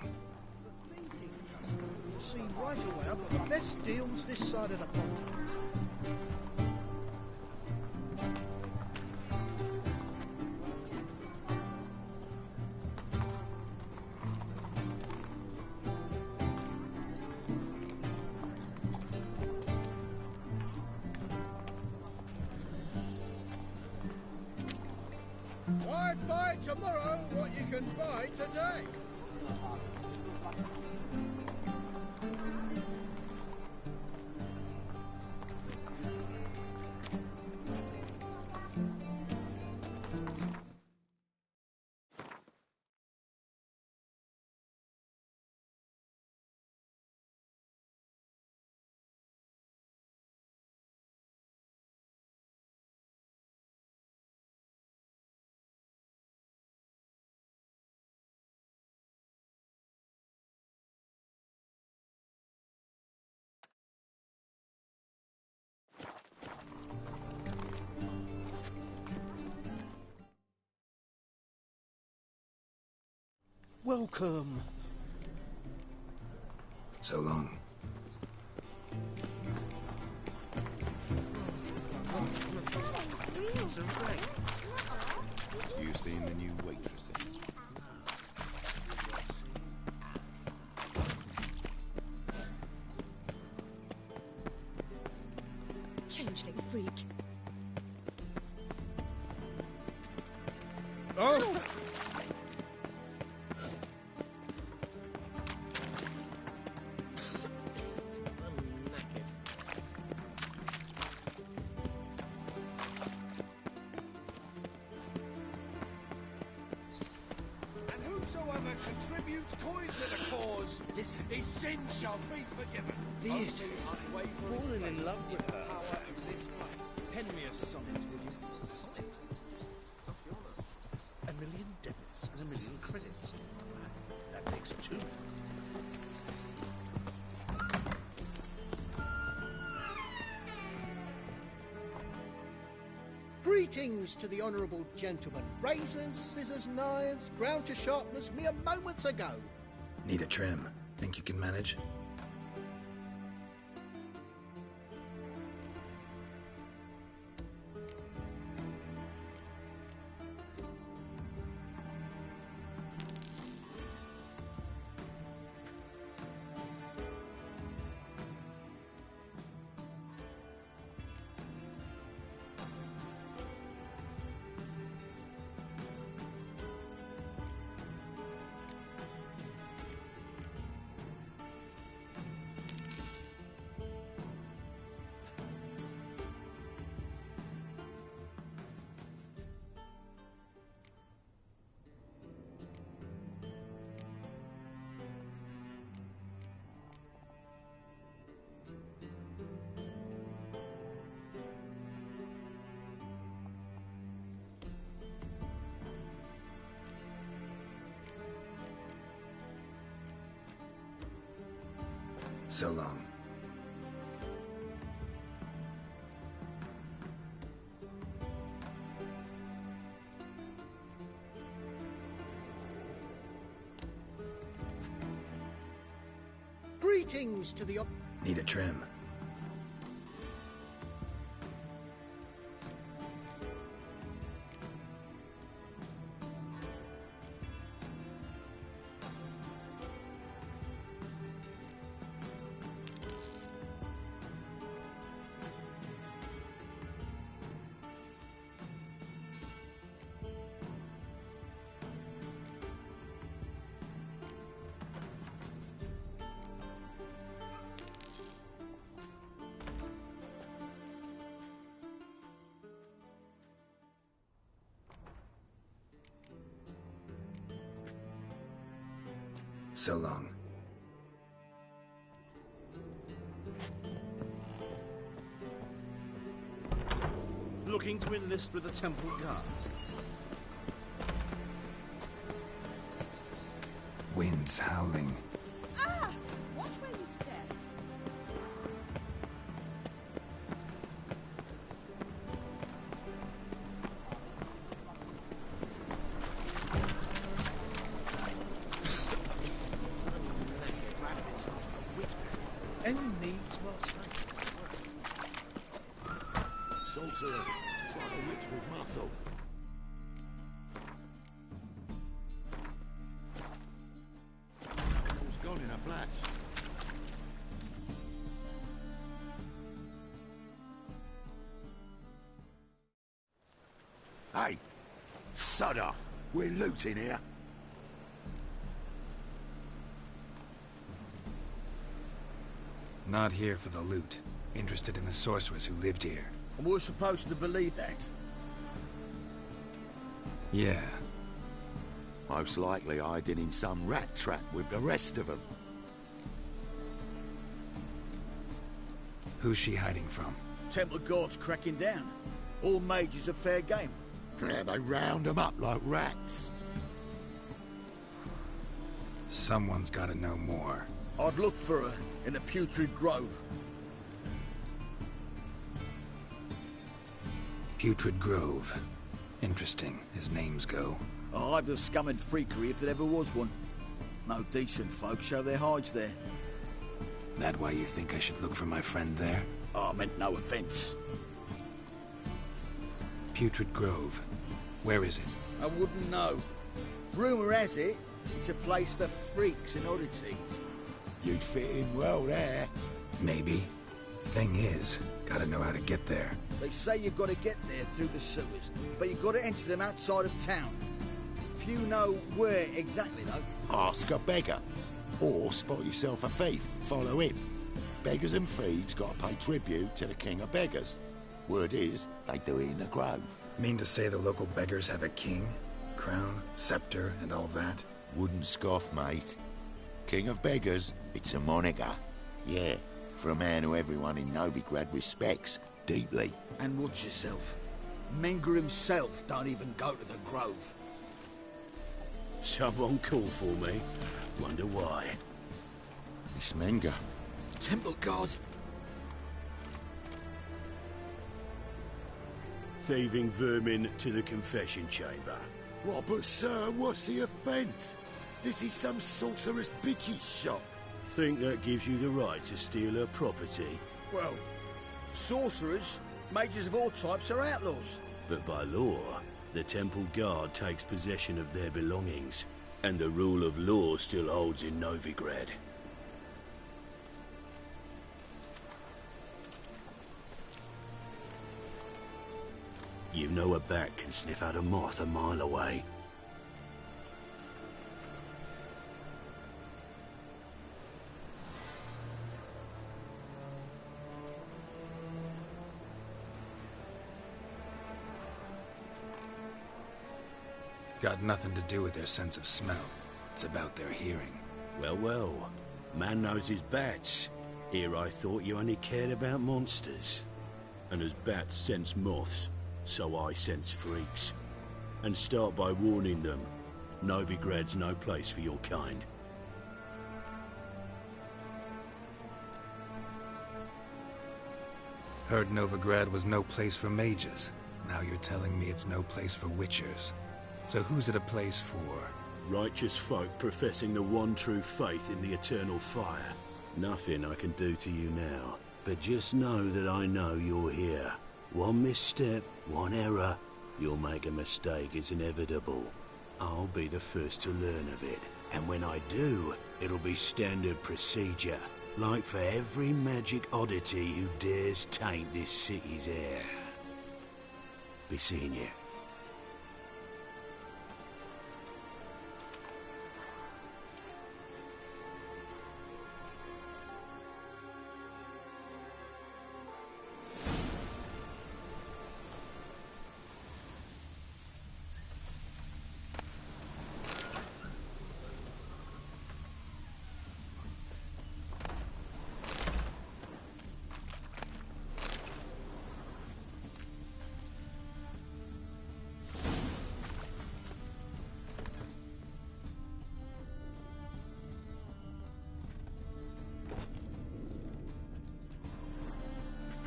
The thinking customer will see right away I've got the best deals this side of the pond. I'd buy tomorrow what you can buy today. Welcome. So long. It's a wreck. You seen the new waitresses? Changeling freak. Oh! Whosoever contributes coin to the cause, his sins shall be forgiven. Beatrice, fallen in love with her. Pen me a sonnet, will you? A sonnet? Not your love. 1 million debits and 1 million credits. That makes 2. Greetings to the honourable gentleman. Razors, scissors, knives, ground to sharpness mere moments ago. Need a trim. Think you can manage? So long. Greetings to the... Need a trim. So long. Looking to enlist with the Temple Guard. Winds howling. Ah! Watch where you step. sorceress. It's like a witch with muscle. All's gone in a flash. Hey, sod off. We're looting here. Not here for the loot. Interested in the sorceress who lived here. And we're supposed to believe that? Yeah. Most likely hiding in some rat trap with the rest of them. Who's she hiding from? Temple Guard's cracking down. All mages are fair game. Yeah, they round them up like rats. Someone's gotta know more. I'd look for her in the Putrid Grove. Putrid Grove. Interesting, as names go. A hive of scum and freakery if there ever was one. No decent folk show their hides there. That why you think I should look for my friend there? Oh, I meant no offense. Putrid Grove. Where is it? I wouldn't know. Rumour has it, it's a place for freaks and oddities. You'd fit in well there. Maybe. Thing is, gotta know how to get there. They say you've got to get there through the sewers, but you've got to enter them outside of town. Few know where exactly, though. Ask a beggar. Or spot yourself a thief. Follow him. Beggars and thieves got to pay tribute to the king of beggars. Word is, they do it in the grove. Mean to say the local beggars have a king? Crown, scepter, and all that? Wouldn't scoff, mate. King of beggars, it's a moniker. Yeah, for a man who everyone in Novigrad respects deeply. And watch yourself. Menger himself don't even go to the grove. Someone called for me. Wonder why. It's Menger. Temple Guard. Thieving vermin to the confession chamber. What, but sir, what's the offence? This is some sorceress bitchy shop. Think that gives you the right to steal her property? Well, sorcerers, mages of all types are outlaws. But by law, the Temple Guard takes possession of their belongings, and the rule of law still holds in Novigrad. You know a bat can sniff out a moth a mile away. Got nothing to do with their sense of smell. It's about their hearing. Well, well. Man knows his bats. Here I thought you only cared about monsters. And as bats sense moths, so I sense freaks. And start by warning them. Novigrad's no place for your kind. Heard Novigrad was no place for mages. Now you're telling me it's no place for witchers. So who's it a place for? Righteous folk professing the one true faith in the eternal fire. Nothing I can do to you now, but just know that I know you're here. One misstep, one error, you'll make a mistake, it's inevitable. I'll be the first to learn of it, and when I do, it'll be standard procedure, like for every magic oddity who dares taint this city's air. Be seeing you.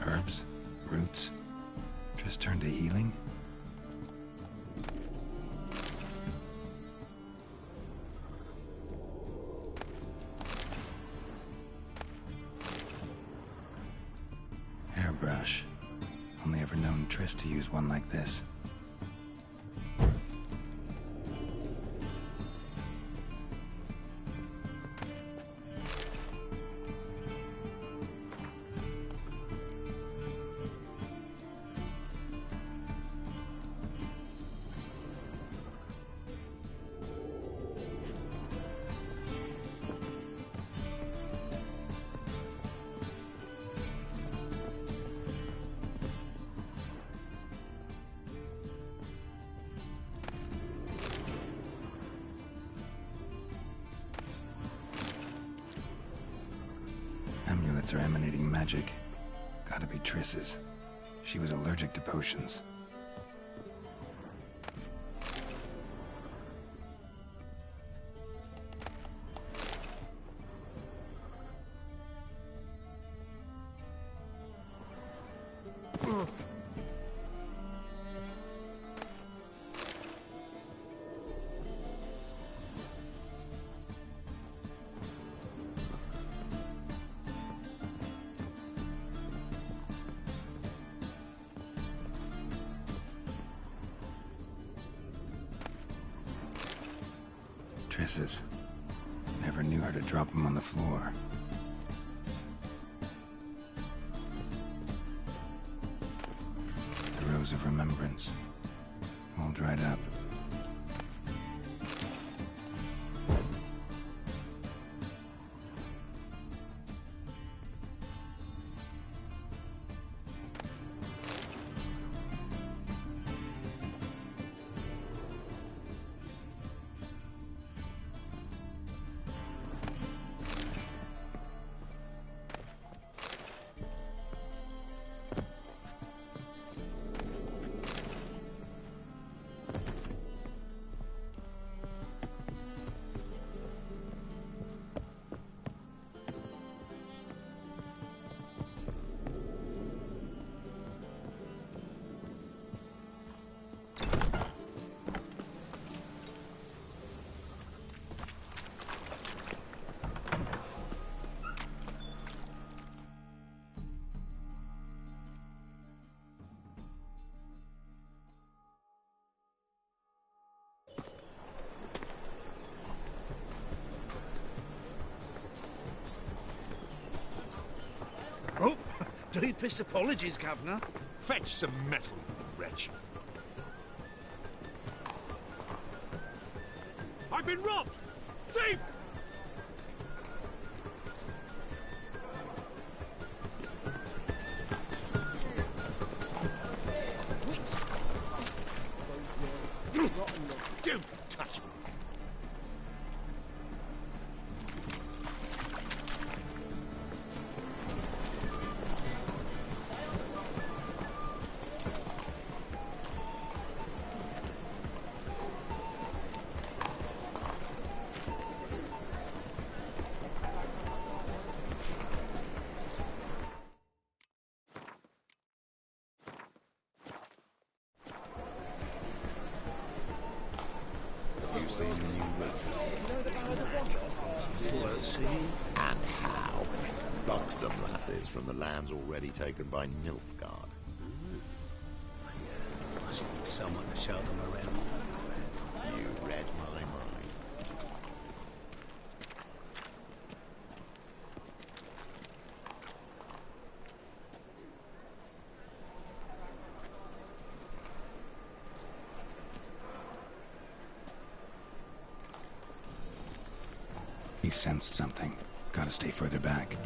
Herbs? Roots? Just turned to healing? Hairbrush. only ever known Triss to use one like this. Amulets are emanating magic. Gotta be Triss's. She was allergic to potions. Triss's. Never knew her to drop them on the floor. The Rose of Remembrance. All dried up. Oh, deepest apologies, Governor. Fetch some metal, you wretch. I've been robbed! Thief! Don't touch me. You've seen the new Worth seeing. And how? Buxom lasses from the lands already taken by Nilfgaard. Must need someone to show them around. You read my mind. He sensed something. Gotta stay further back.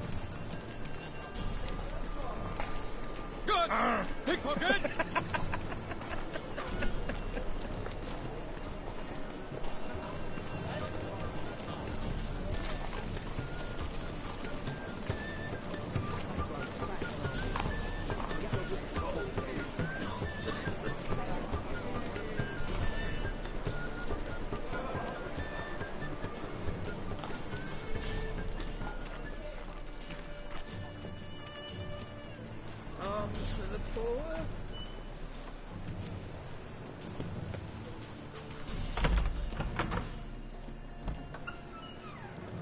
Good! Pickpocket! Arms for the poor.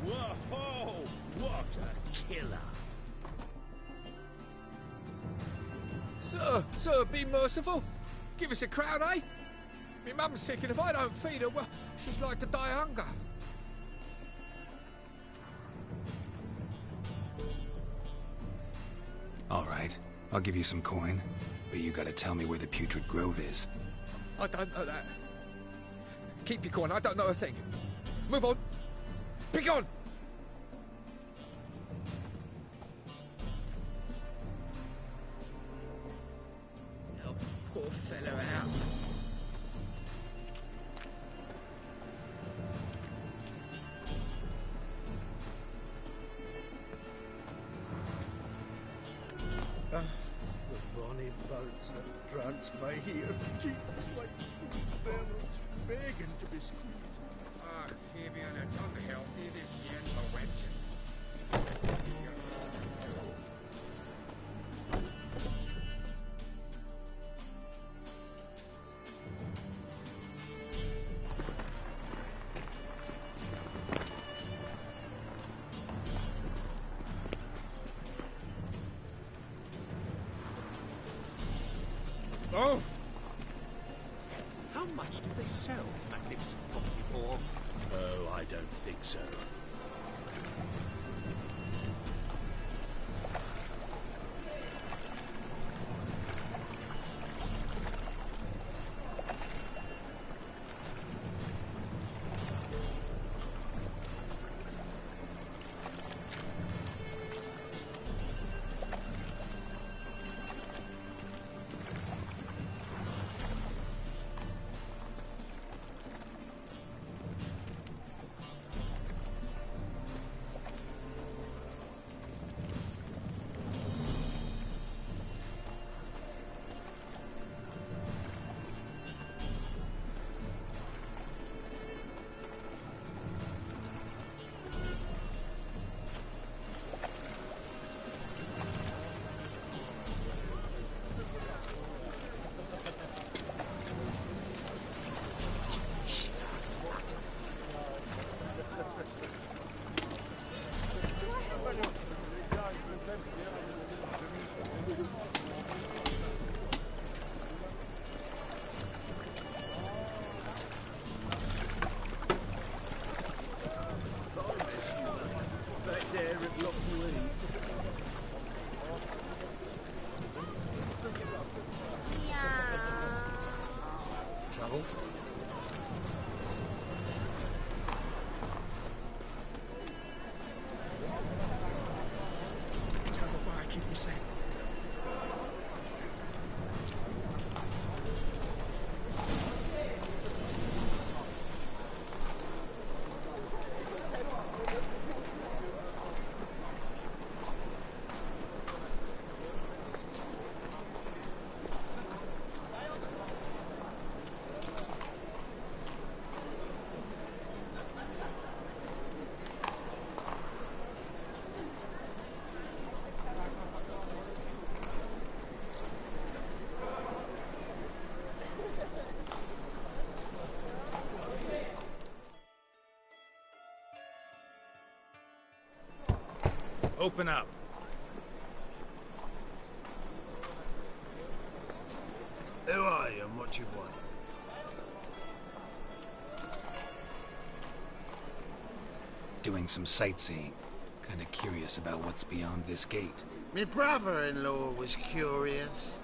Whoa! What a killer! Sir, be merciful. Give us a crown, eh? My mum's sick, and if I don't feed her, well, she's like to die of hunger. All right, I'll give you some coin, but you gotta tell me where the Putrid Grove is. I don't know that. Keep your coin, I don't know a thing. Move on. Be gone! Help poor fellow out. The bonny birds that prance by here, cheeks like fruit bellows, begging to be squeezed. Ah, Fabian, it's unhealthy this year for wenches. Oh! How much do they sell magnificent property for? Oh, I don't think so. Trouble? Tell the bar, keep me safe. Open up. Who are you and what you want? Doing some sightseeing. Kinda curious about what's beyond this gate. My brother-in-law was curious.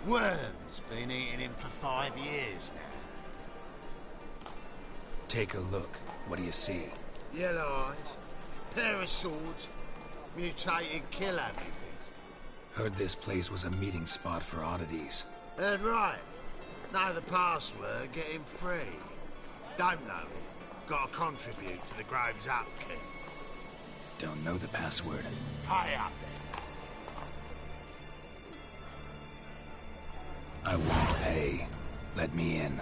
Worms been eating him for 5 years now. Take a look. What do you see? Yellow eyes, pair of swords, mutated killer, methinks. Heard this place was a meeting spot for oddities. Heard right. Know the password, get him free. Don't know it. Gotta contribute to the Grove's upkeep. Don't know the password. Pay up then. I won't pay. Let me in.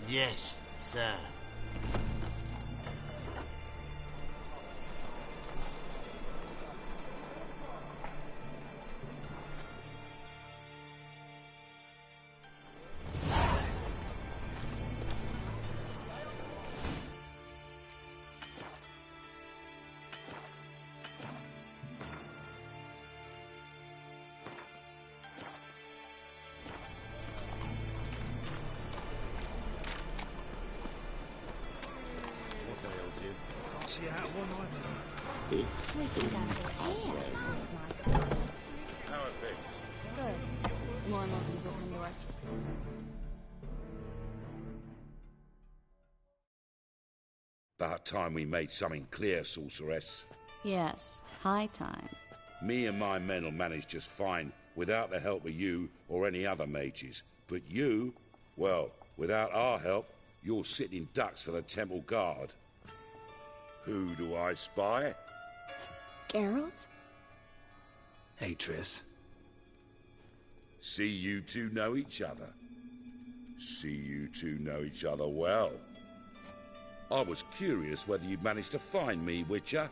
Yes, sir. see out of one eye. We can go here. How are things? Good. More and more people come to us. About time we made something clear, sorceress. Yes, high time. Me and my men will manage just fine without the help of you or any other mages. But you, well, without our help, you're sitting ducks for the temple guard. Who do I spy? Geralt? Hey, Triss. See you two know each other. See you two know each other well. I was curious whether you'd managed to find me, Witcher.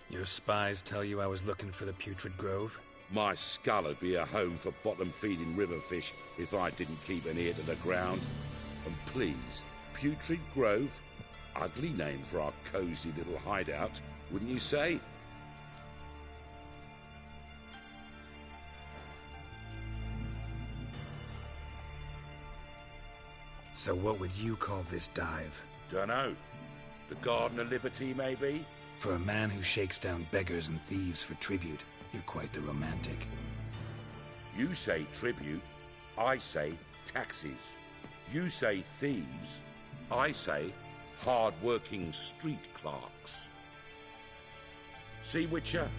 Your spies tell you I was looking for the Putrid Grove? My skull would be a home for bottom-feeding river fish if I didn't keep an ear to the ground. And please, Putrid Grove? Ugly name for our cosy little hideout, wouldn't you say? So what would you call this dive? Dunno. The Garden of Liberty, maybe? For a man who shakes down beggars and thieves for tribute, you're quite the romantic. You say tribute, I say taxes. You say thieves, I say hard-working street clerks. See, Witcher?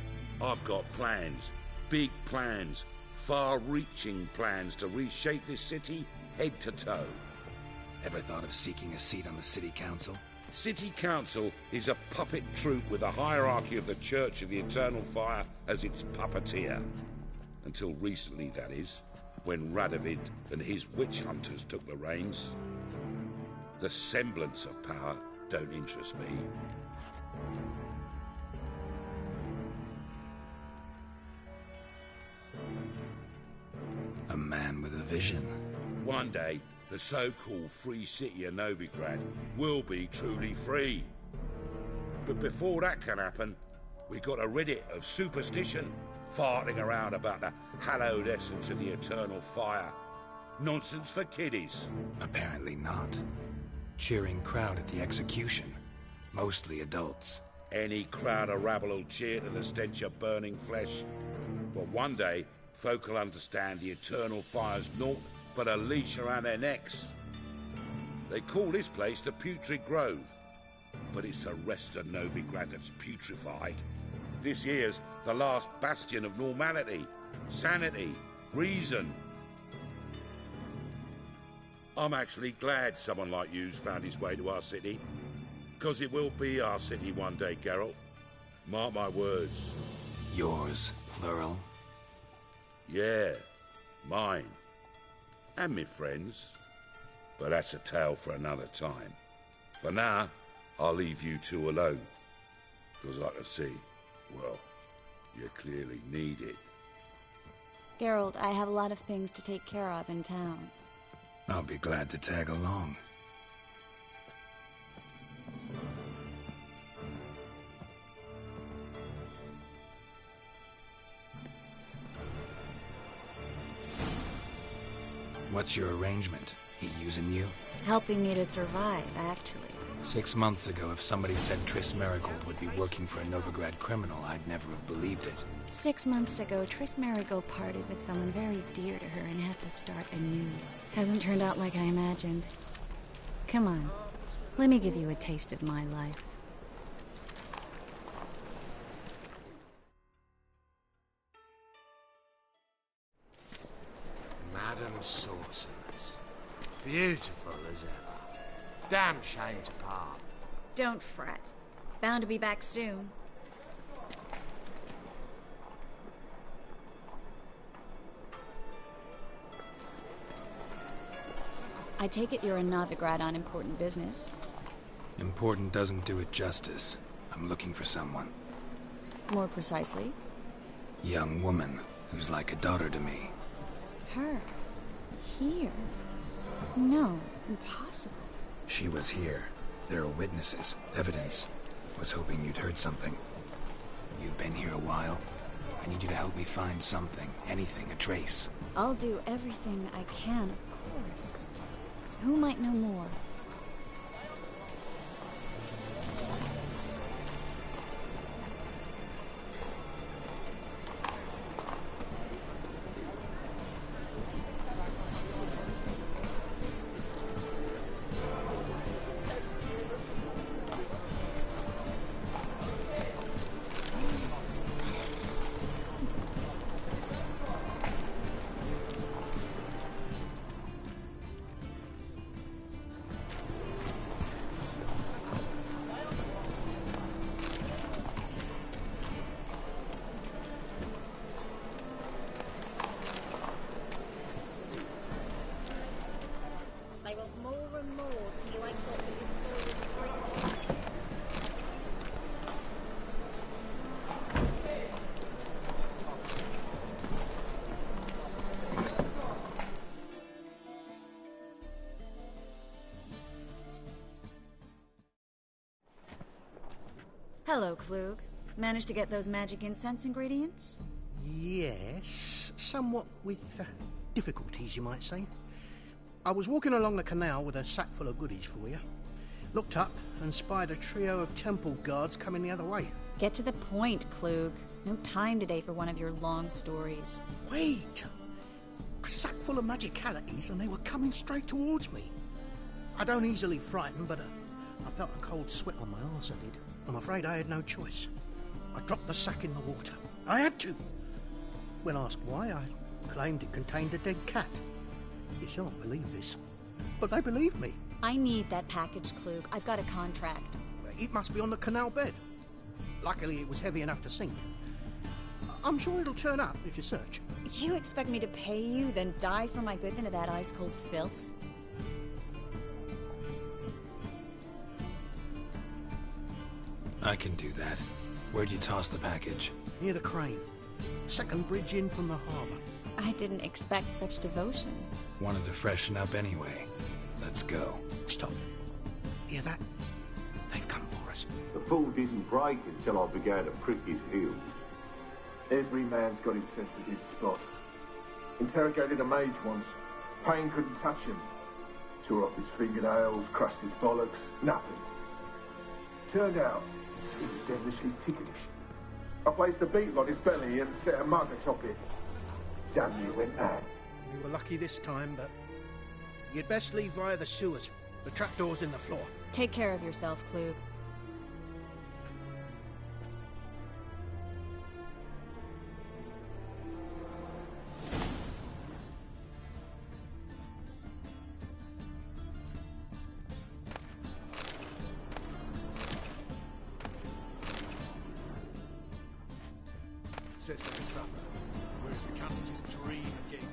I've got plans. Big plans. Far-reaching plans to reshape this city head to toe. Ever thought of seeking a seat on the city council? City Council is a puppet troupe with a hierarchy of the Church of the Eternal Fire as its puppeteer. Until recently, that is, when Radovid and his witch hunters took the reins. The semblance of power don't interest me. A man with a vision. One day, the so-called free city of Novigrad will be truly free. But before that can happen, we got rid it of superstition, farting around about the hallowed essence of the eternal fire. Nonsense for kiddies. Apparently not. Cheering crowd at the execution. Mostly adults. Any crowd of rabble will cheer to the stench of burning flesh. But one day, folk will understand the eternal fire's naught but a leash around their necks. They call this place the Putrid Grove, but it's the rest of Novigrad that's putrefied. This here's the last bastion of normality, sanity, reason. I'm actually glad someone like you's found his way to our city, because it will be our city one day, Geralt. Mark my words. Yours, plural? Yeah, mine. And me friends. But that's a tale for another time. For now, I'll leave you two alone. Because I can see, well, you clearly need it. Geralt, I have a lot of things to take care of in town. I'll be glad to tag along. What's your arrangement? He using you? Helping me to survive, actually. 6 months ago, if somebody said Triss Merigold would be working for a Novigrad criminal, I'd never have believed it. 6 months ago, Triss Merigold parted with someone very dear to her and had to start anew. Hasn't turned out like I imagined. Come on, let me give you a taste of my life. Madam Sorceress. Beautiful as ever. Damn shame to part. Don't fret. Bound to be back soon. I take it you're in Novigrad on important business. Important doesn't do it justice. I'm looking for someone. More precisely? Young woman who's like a daughter to me. Her? Here? No, impossible. She was here. There are witnesses, evidence. Was hoping you'd heard something. You've been here a while. I need you to help me find something, anything, a trace. I'll do everything I can, of course. Who might know more? They want more and more till you ain't got what your soil preaches. Hello, Klug. Managed to get those magic incense ingredients? Yes, somewhat with difficulties, you might say. I was walking along the canal with a sack full of goodies for you. Looked up and spied a trio of temple guards coming the other way. Get to the point, Klug. No time today for one of your long stories. Wait! A sack full of magicalities and they were coming straight towards me. I don't easily frighten, but I felt a cold sweat on my arse, I did. I'm afraid I had no choice. I dropped the sack in the water. I had to. When asked why, I claimed it contained a dead cat. You shan't believe this, but they believed me. I need that package, Klug. I've got a contract. It must be on the canal bed. Luckily, it was heavy enough to sink. I'm sure it'll turn up if you search. You expect me to pay you, then dive for my goods into that ice-cold filth? I can do that. Where'd you toss the package? Near the crane. Second bridge in from the harbour. I didn't expect such devotion. Wanted to freshen up anyway. Let's go. Stop. Hear that? They've come for us. The fool didn't break until I began to prick his heels. Every man's got his sensitive spots. Interrogated a mage once. Pain couldn't touch him. Tore off his fingernails, crushed his bollocks, nothing. Turned out, he was devilishly ticklish. I placed a beetle on his belly and set a mug atop it. Damn near went mad. You were lucky this time, but you'd best leave via the sewers. The trapdoor's in the floor. Take care of yourself, Klug. Says they suffer, whereas the cunts just dream of getting.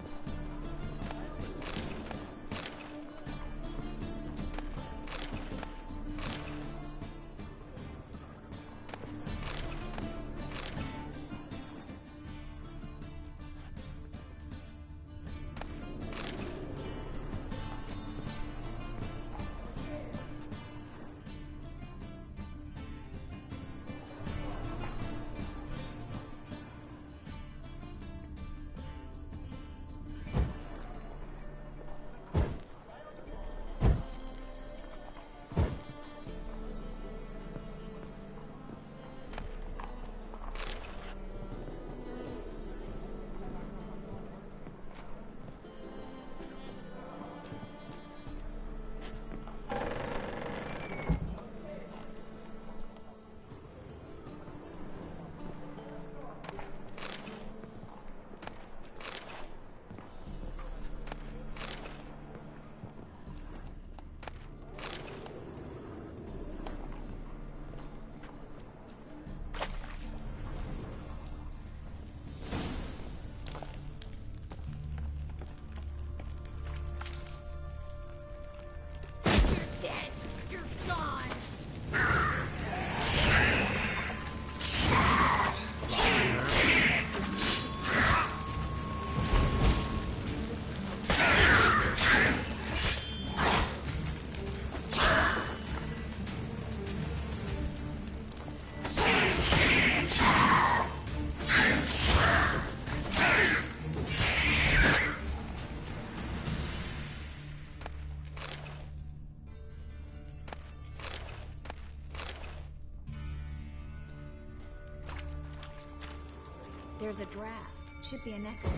There's a draft. Should be an exit.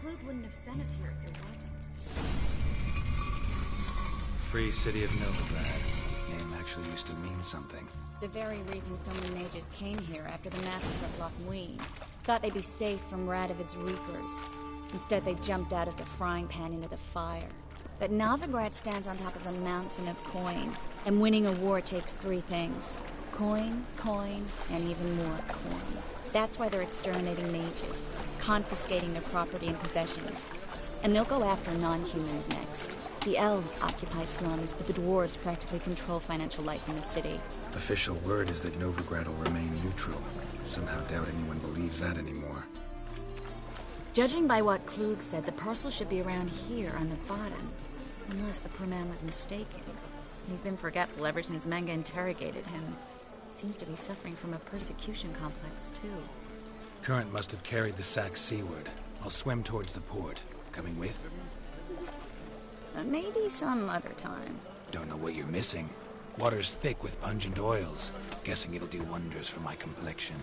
Klug wouldn't have sent us here if there wasn't. Free City of Novigrad. Name actually used to mean something. The very reason so many mages came here after the massacre at Loch Muin. Thought they'd be safe from Radovid's reapers. Instead, they jumped out of the frying pan into the fire. But Novigrad stands on top of a mountain of coin, and winning a war takes three things. Coin, coin, and even more coin. That's why they're exterminating mages, confiscating their property and possessions. And they'll go after non-humans next. The elves occupy slums, but the dwarves practically control financial life in the city. Official word is that Novigrad will remain neutral. Somehow doubt anyone believes that anymore. Judging by what Klug said, the parcel should be around here on the bottom. Unless the poor man was mistaken. He's been forgetful ever since Manga interrogated him. Seems to be suffering from a persecution complex, too. Current must have carried the sack seaward. I'll swim towards the port. Coming with? Maybe some other time. Don't know what you're missing. Water's thick with pungent oils. Guessing it'll do wonders for my complexion.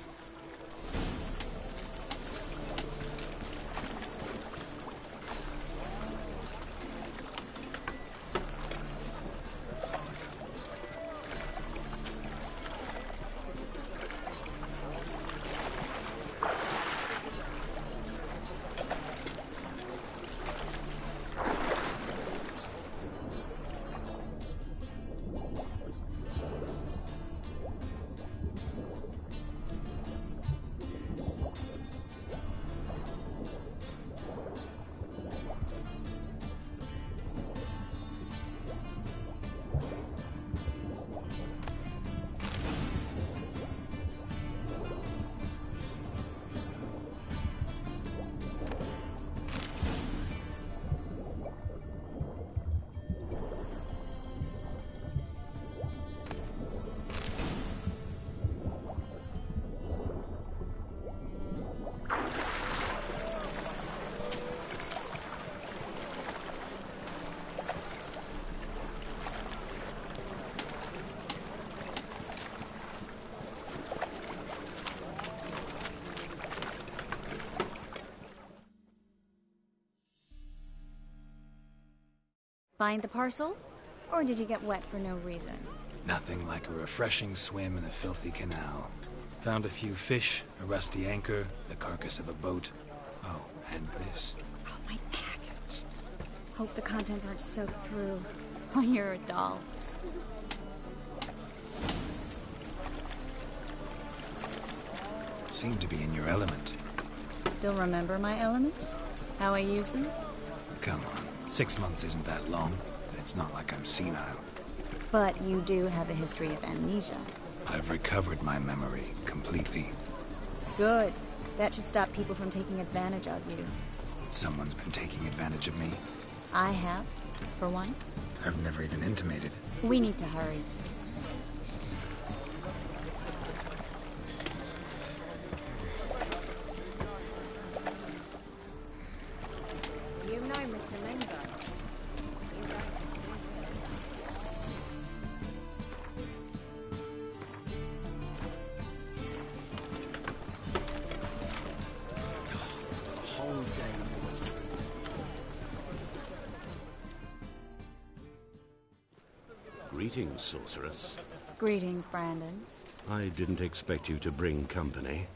Find the parcel? Or did you get wet for no reason? Nothing like a refreshing swim in a filthy canal. Found a few fish, a rusty anchor, the carcass of a boat. Oh, and this. Oh, my package. Hope the contents aren't soaked through. Oh, you're a doll. Seem to be in your element. Still remember my elements? How I use them? Come on. 6 months isn't that long. It's not like I'm senile. But you do have a history of amnesia. I've recovered my memory completely. Good. That should stop people from taking advantage of you. Someone's been taking advantage of me. I have, for one. I've never even intimated. We need to hurry. You know Mr. Mengo. Whole day wasted. Greetings, sorceress. Greetings, Brandon. I didn't expect you to bring company.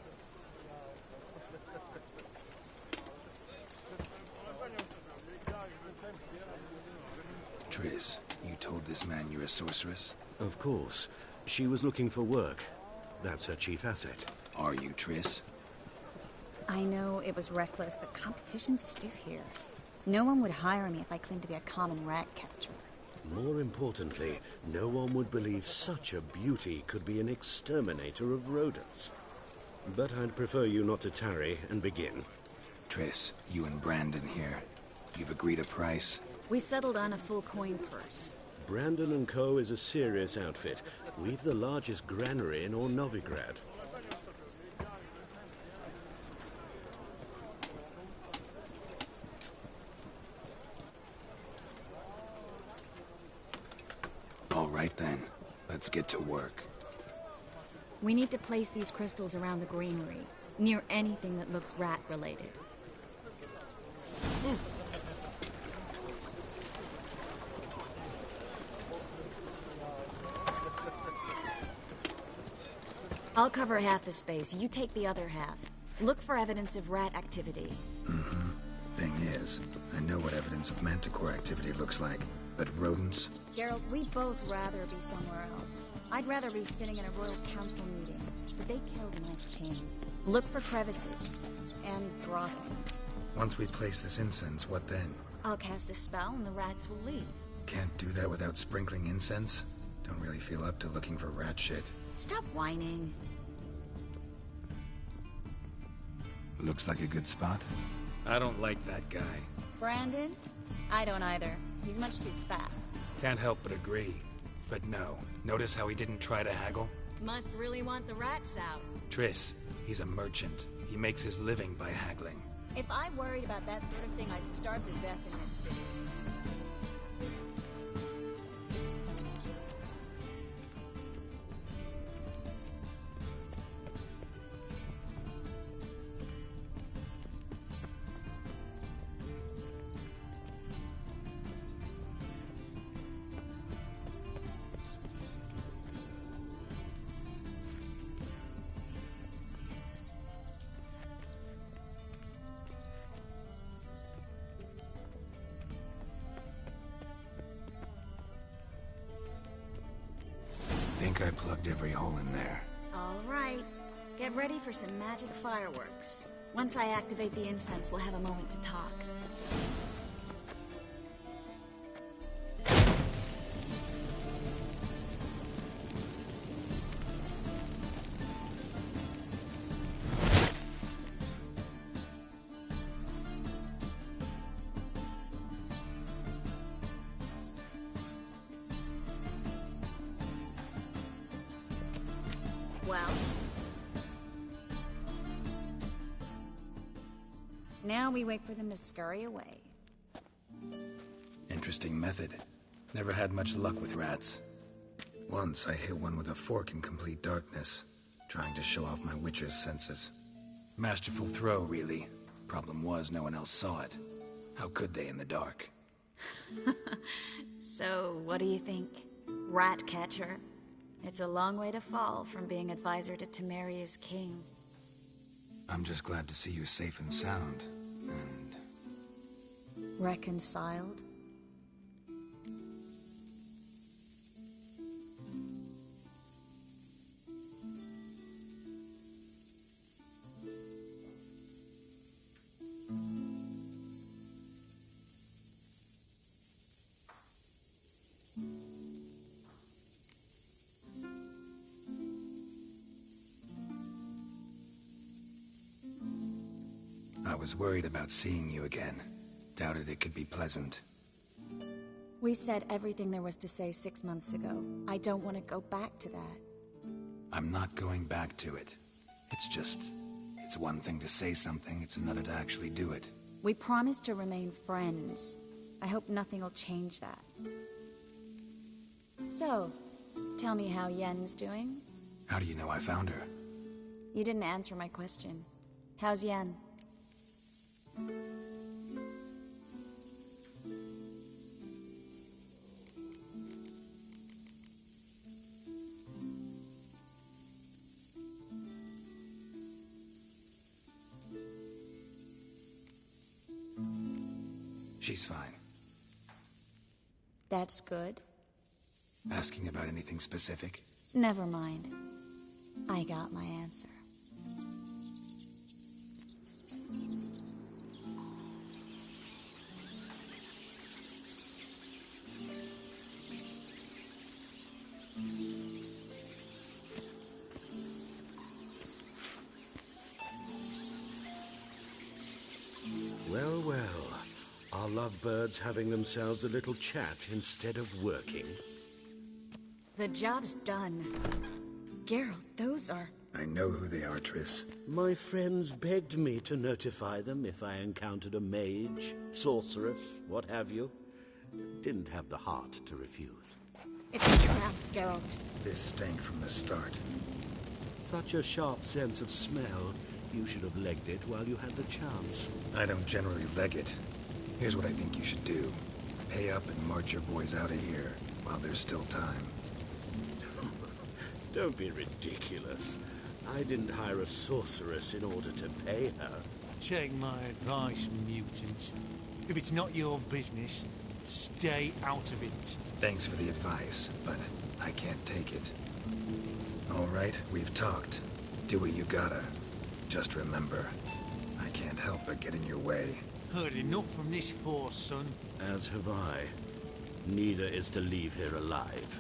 Triss, you told this man you're a sorceress? Of course. She was looking for work. That's her chief asset. Are you, Triss? I know it was reckless, but competition's stiff here. No one would hire me if I claimed to be a common rat catcher. More importantly, no one would believe such a beauty could be an exterminator of rodents. But I'd prefer you not to tarry and begin. Triss, you and Brandon here. You've agreed a price? We settled on a full coin purse. Brandon & Co. is a serious outfit. We've the largest granary in all Novigrad. All right then, let's get to work. We need to place these crystals around the granary. near anything that looks rat-related. I'll cover half the space, you take the other half. Look for evidence of rat activity. Mm-hmm. Thing is, I know what evidence of manticore activity looks like, but rodents? Geralt, we'd both rather be somewhere else. I'd rather be sitting in a royal council meeting, but they killed my king. Look for crevices, and draw things. Once we place this incense, what then? I'll cast a spell and the rats will leave. Can't do that without sprinkling incense? Don't really feel up to looking for rat shit. Stop whining. Looks like a good spot. I don't like that guy. Brandon? I don't either. He's much too fat. Can't help but agree. But no, notice how he didn't try to haggle? Must really want the rats out. Triss, he's a merchant. He makes his living by haggling. If I worried about that sort of thing, I'd starve to death in this city. I think I plugged every hole in there. All right. Get ready for some magic fireworks. Once I activate the incense, we'll have a moment to talk. Well, now we wait for them to scurry away. Interesting method. Never had much luck with rats. Once I hit one with a fork in complete darkness, trying to show off my witcher's senses. Masterful throw, really. Problem was, no one else saw it. How could they in the dark? So, what do you think? Rat catcher? It's a long way to fall from being advisor to Temeria's king. I'm just glad to see you safe and sound, and... Reconciled? I was worried about seeing you again. Doubted it could be pleasant. We said everything there was to say 6 months ago. I don't want to go back to that. I'm not going back to it. It's one thing to say something, it's another to actually do it. We promised to remain friends. I hope nothing will change that. So, tell me how Yen's doing? How do you know I found her? You didn't answer my question. How's Yen? She's fine. That's good. Asking about anything specific? Never mind. I got my answer. Well, well. Are lovebirds having themselves a little chat instead of working? The job's done. Geralt, those are... I know who they are, Triss. My friends begged me to notify them if I encountered a mage, sorceress, what have you. Didn't have the heart to refuse. It's a trap, Geralt. This stank from the start. Such a sharp sense of smell. You should have legged it while you had the chance. I don't generally leg it. Here's what I think you should do. Pay up and march your boys out of here while there's still time. Don't be ridiculous. I didn't hire a sorceress in order to pay her. Take my advice, mutant. If it's not your business, stay out of it. Thanks for the advice, but I can't take it. All right, we've talked. Do what you gotta. Just remember, I can't help but get in your way. Heard enough from this horse, son. As have I. Neither is to leave here alive.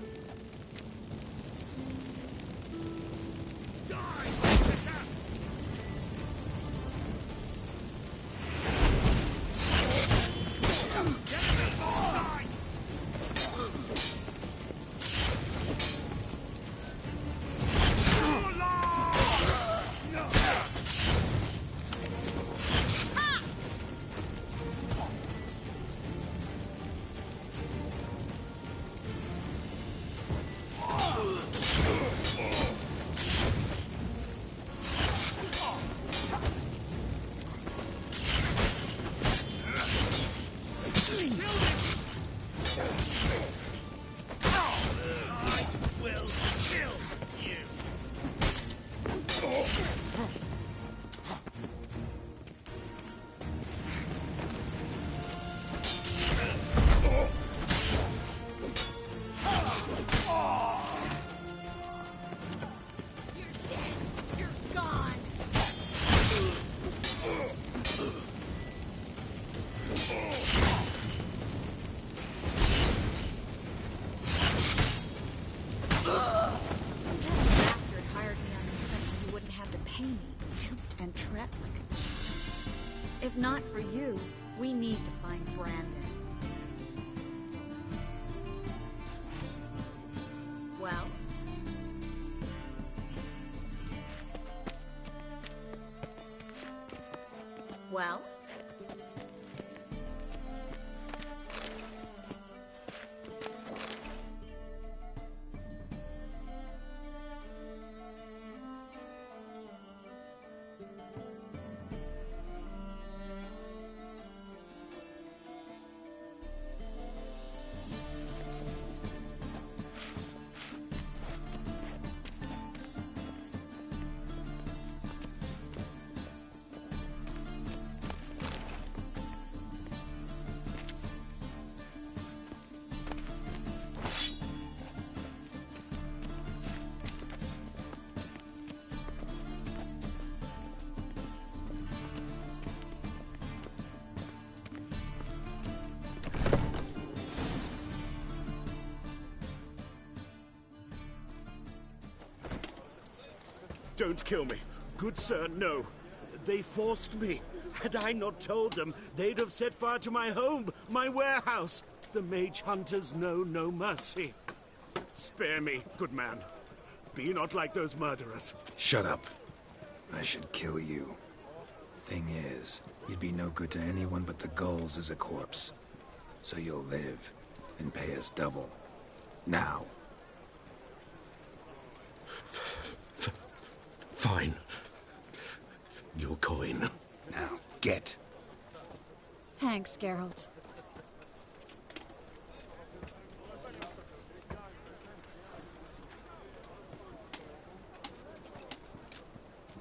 If not for you, we need to find Brandon. Well? Well? Don't kill me. Good sir, no. They forced me. Had I not told them, they'd have set fire to my home, my warehouse. The mage hunters know no mercy. Spare me, good man. Be not like those murderers. Shut up. I should kill you. Thing is, you'd be no good to anyone but the gulls as a corpse. So you'll live and pay us double. Now. Fine. Your coin. Now, get. Thanks, Geralt.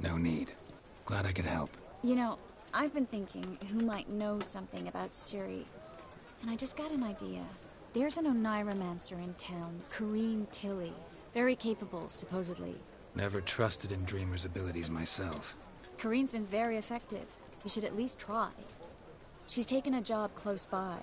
No need. Glad I could help. You know, I've been thinking who might know something about Ciri. And I just got an idea. There's an Oneiromancer in town, Corrine Tilly. Very capable, supposedly. Never trusted in Dreamer's abilities myself. Corrine's been very effective. You should at least try. She's taken a job close by.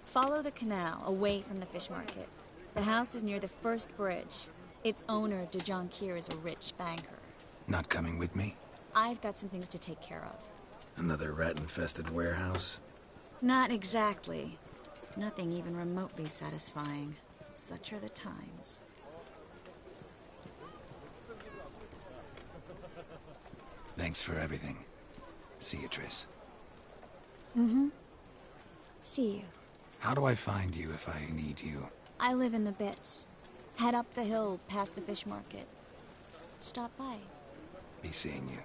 Follow the canal, away from the fish market. The house is near the first bridge. Its owner, de Jonquier, is a rich banker. Not coming with me? I've got some things to take care of. Another rat-infested warehouse? Not exactly. Nothing even remotely satisfying. Such are the times. Thanks for everything. See you, Triss. Mm-hmm. See you. How do I find you if I need you? I live in the Bits. Head up the hill past the fish market. Stop by. Be seeing you.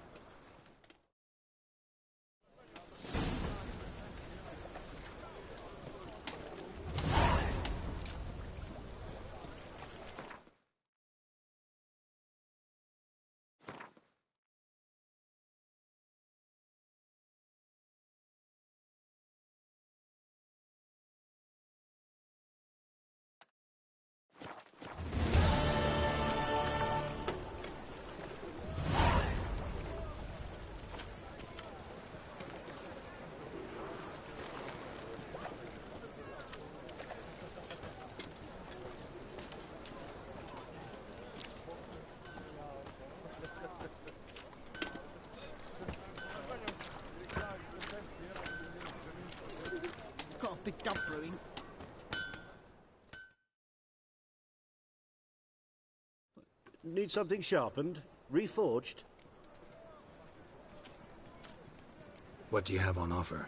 brewing. Need something sharpened? Reforged? What do you have on offer?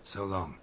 So long.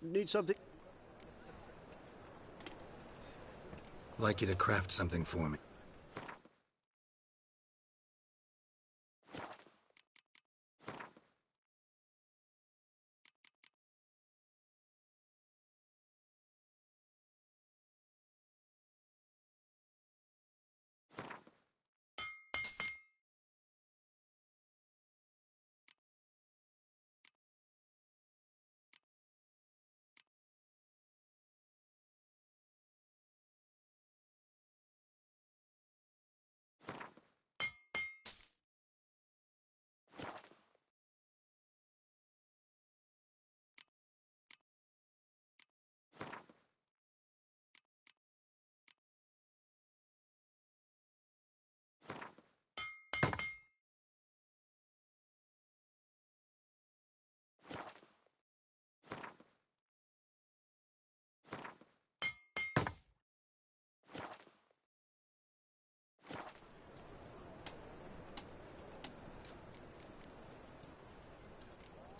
Need something? I'd like you to craft something for me.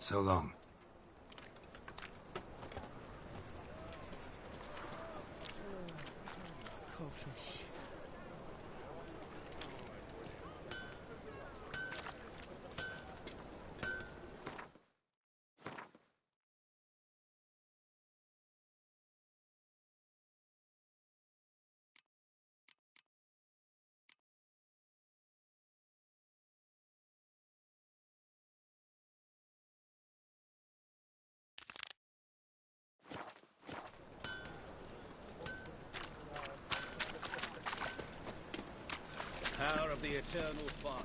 So long. Coffee. Power of the eternal fire.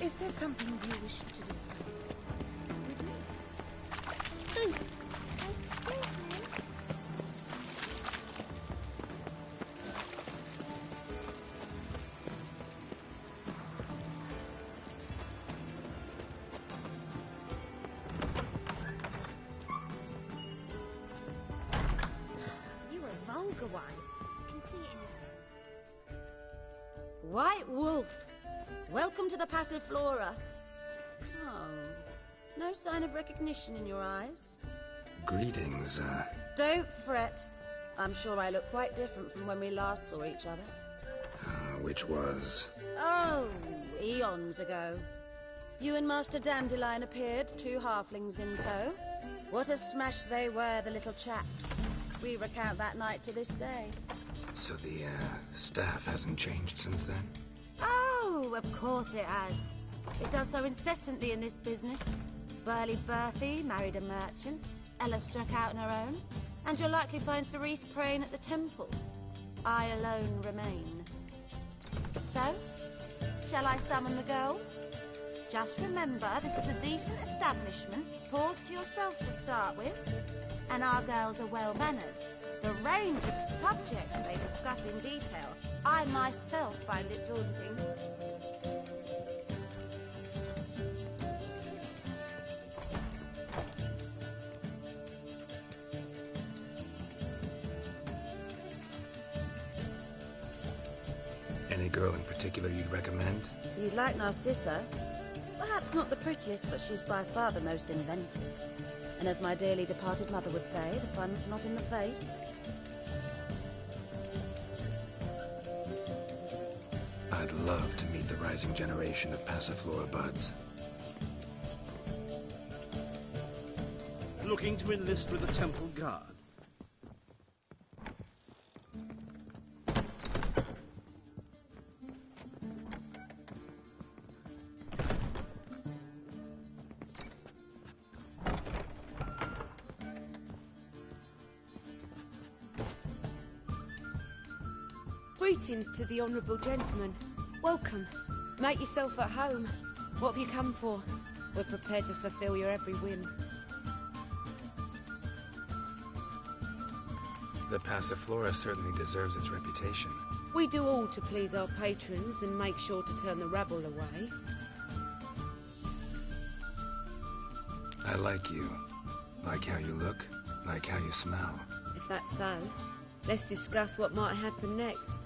Is there something you wish to discuss with me? Excuse me? You're a vulgar one. I can see it in your... White Wolf, welcome to the Passiflora. Oh, no sign of recognition in your eyes? Greetings, Don't fret. I'm sure I look quite different from when we last saw each other. which was... Oh, eons ago. You and Master Dandelion appeared, 2 halflings in tow. What a smash they were, the little chaps. We recount that night to this day. So the, staff hasn't changed since then? Oh, of course it has. It does so incessantly in this business. Burly Berthy married a merchant. Ella struck out on her own. And you'll likely find Cerise praying at the temple. I alone remain. So, shall I summon the girls? Just remember, this is a decent establishment. Pause to yourself to start with. And our girls are well-mannered. The range of subjects they discuss in detail, I myself find it daunting. Any girl in particular you'd recommend? You'd like Narcissa? Perhaps not the prettiest, but she's by far the most inventive. And as my dearly departed mother would say, the fun's not in the face. I'd love to meet the rising generation of Passiflora buds. Looking to enlist with the Temple Guard? Greetings to the honourable gentleman. Welcome. Make yourself at home. What have you come for? We're prepared to fulfill your every whim. The Passiflora certainly deserves its reputation. We do all to please our patrons and make sure to turn the rabble away. I like you. Like how you look. Like how you smell. If that's so, let's discuss what might happen next.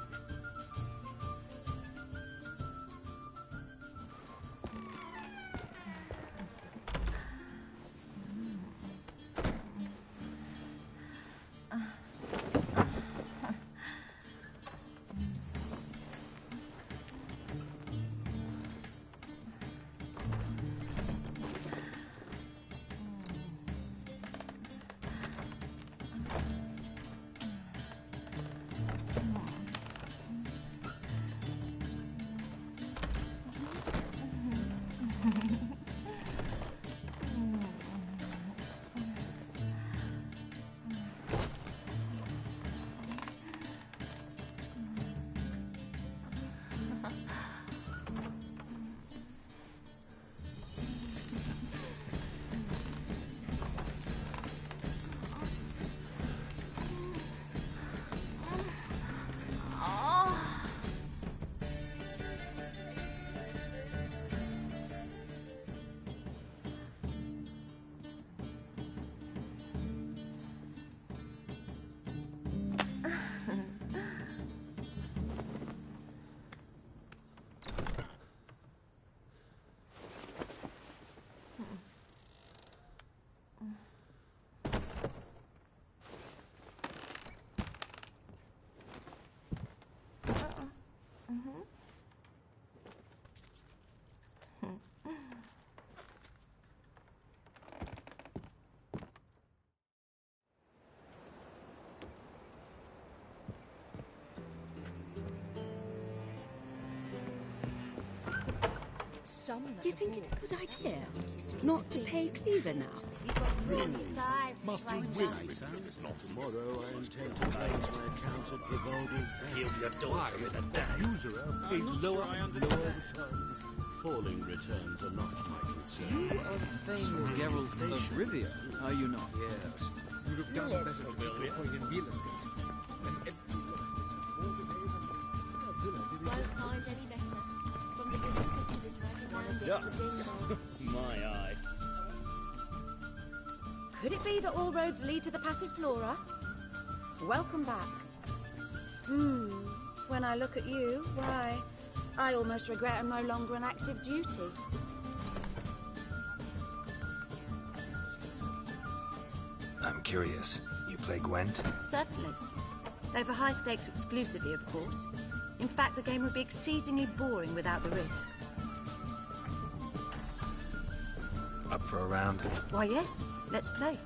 Do you think it's a good idea not to pay Cleaver now? Must you win? Tomorrow I intend to raise my account at Vivaldi's bank. Give your daughter The usurer pays lower and lower returns. Falling returns are not my concern. You are the famed Geralt of Rivia, are you not? Yes. You'd have done better to be appointed real estate. Won't find any better. From the Garuga to the Dragonland to the Ducks. Dingle. My eye. Could it be that all roads lead to the Passiflora? Welcome back. When I look at you, why, I almost regret I'm no longer on active duty. I'm curious. You play Gwent? Certainly. Though for high stakes exclusively, of course. In fact, the game would be exceedingly boring without the risk. Up for a round? Why, yes. Let's play.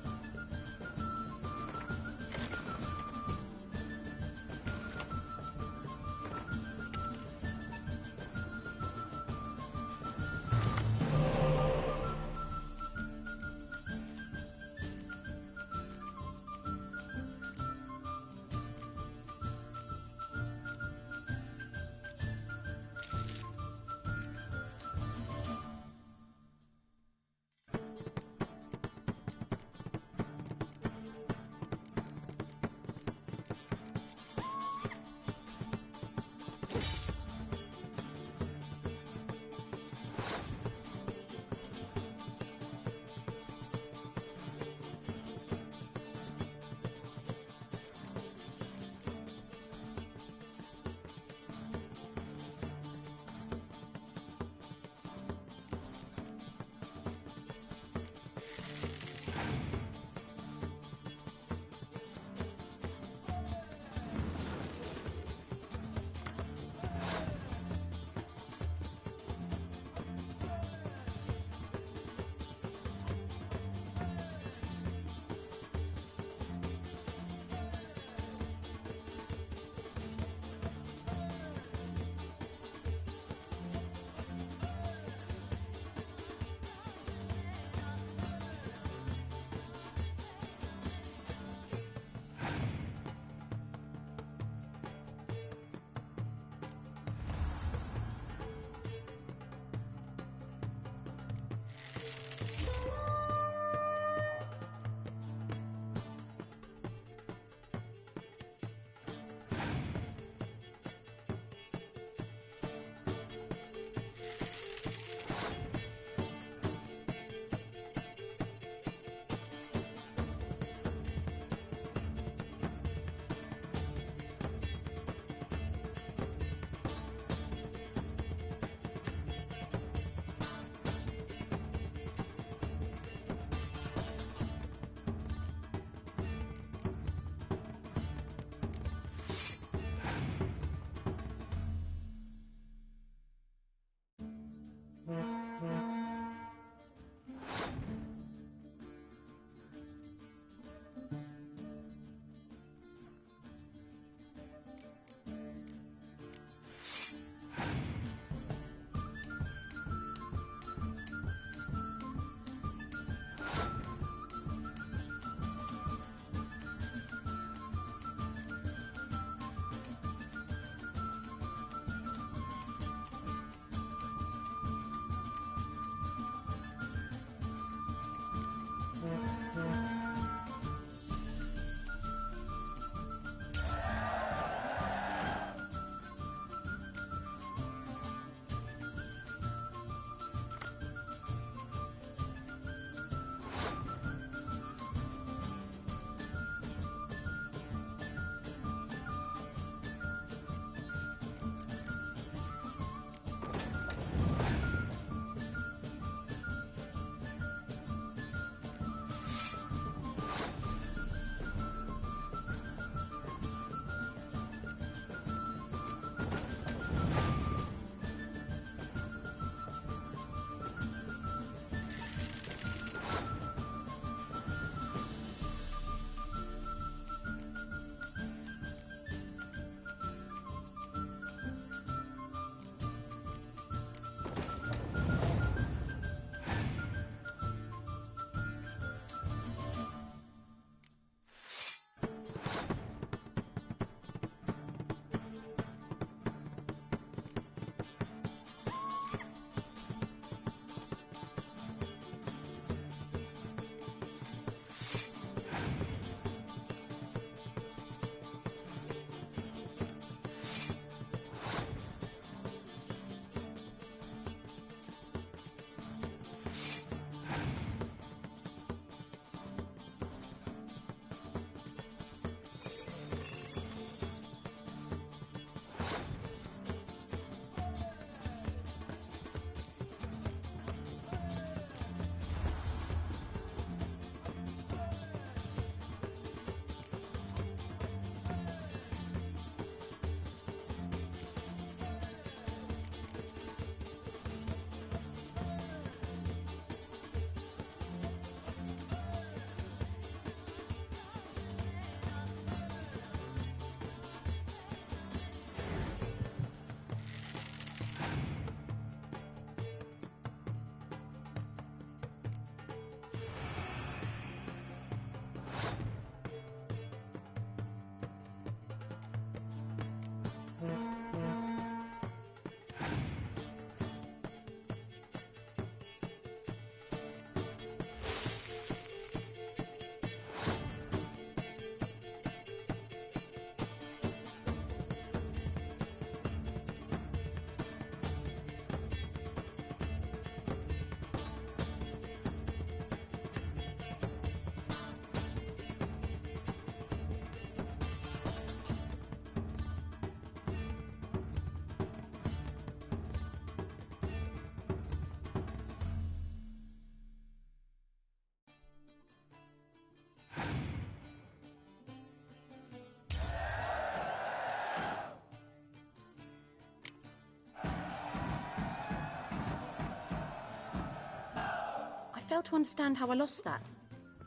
fail to understand how I lost that.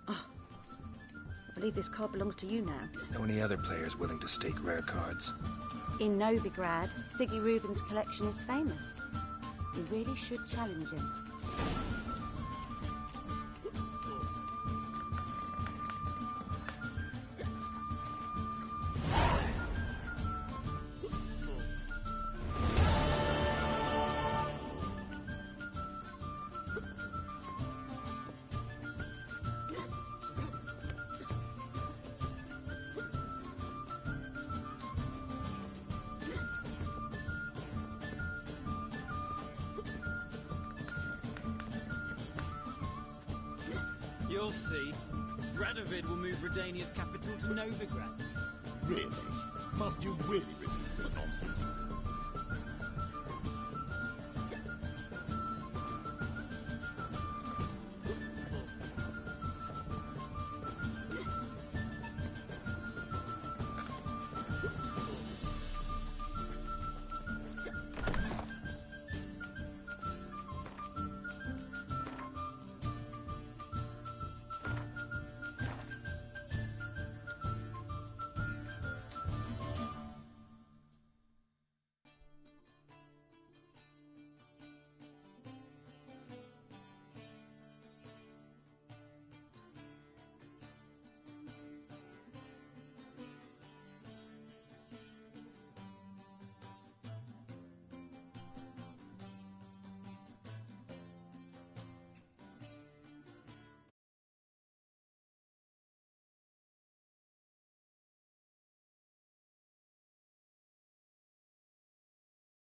Oh, I believe this card belongs to you now. Know any other players willing to stake rare cards? In Novigrad, Siggy Reuven's collection is famous. You really should challenge him. You'll see. Radovid will move Redania's capital to Novigrad. Really? Must you really repeat this nonsense?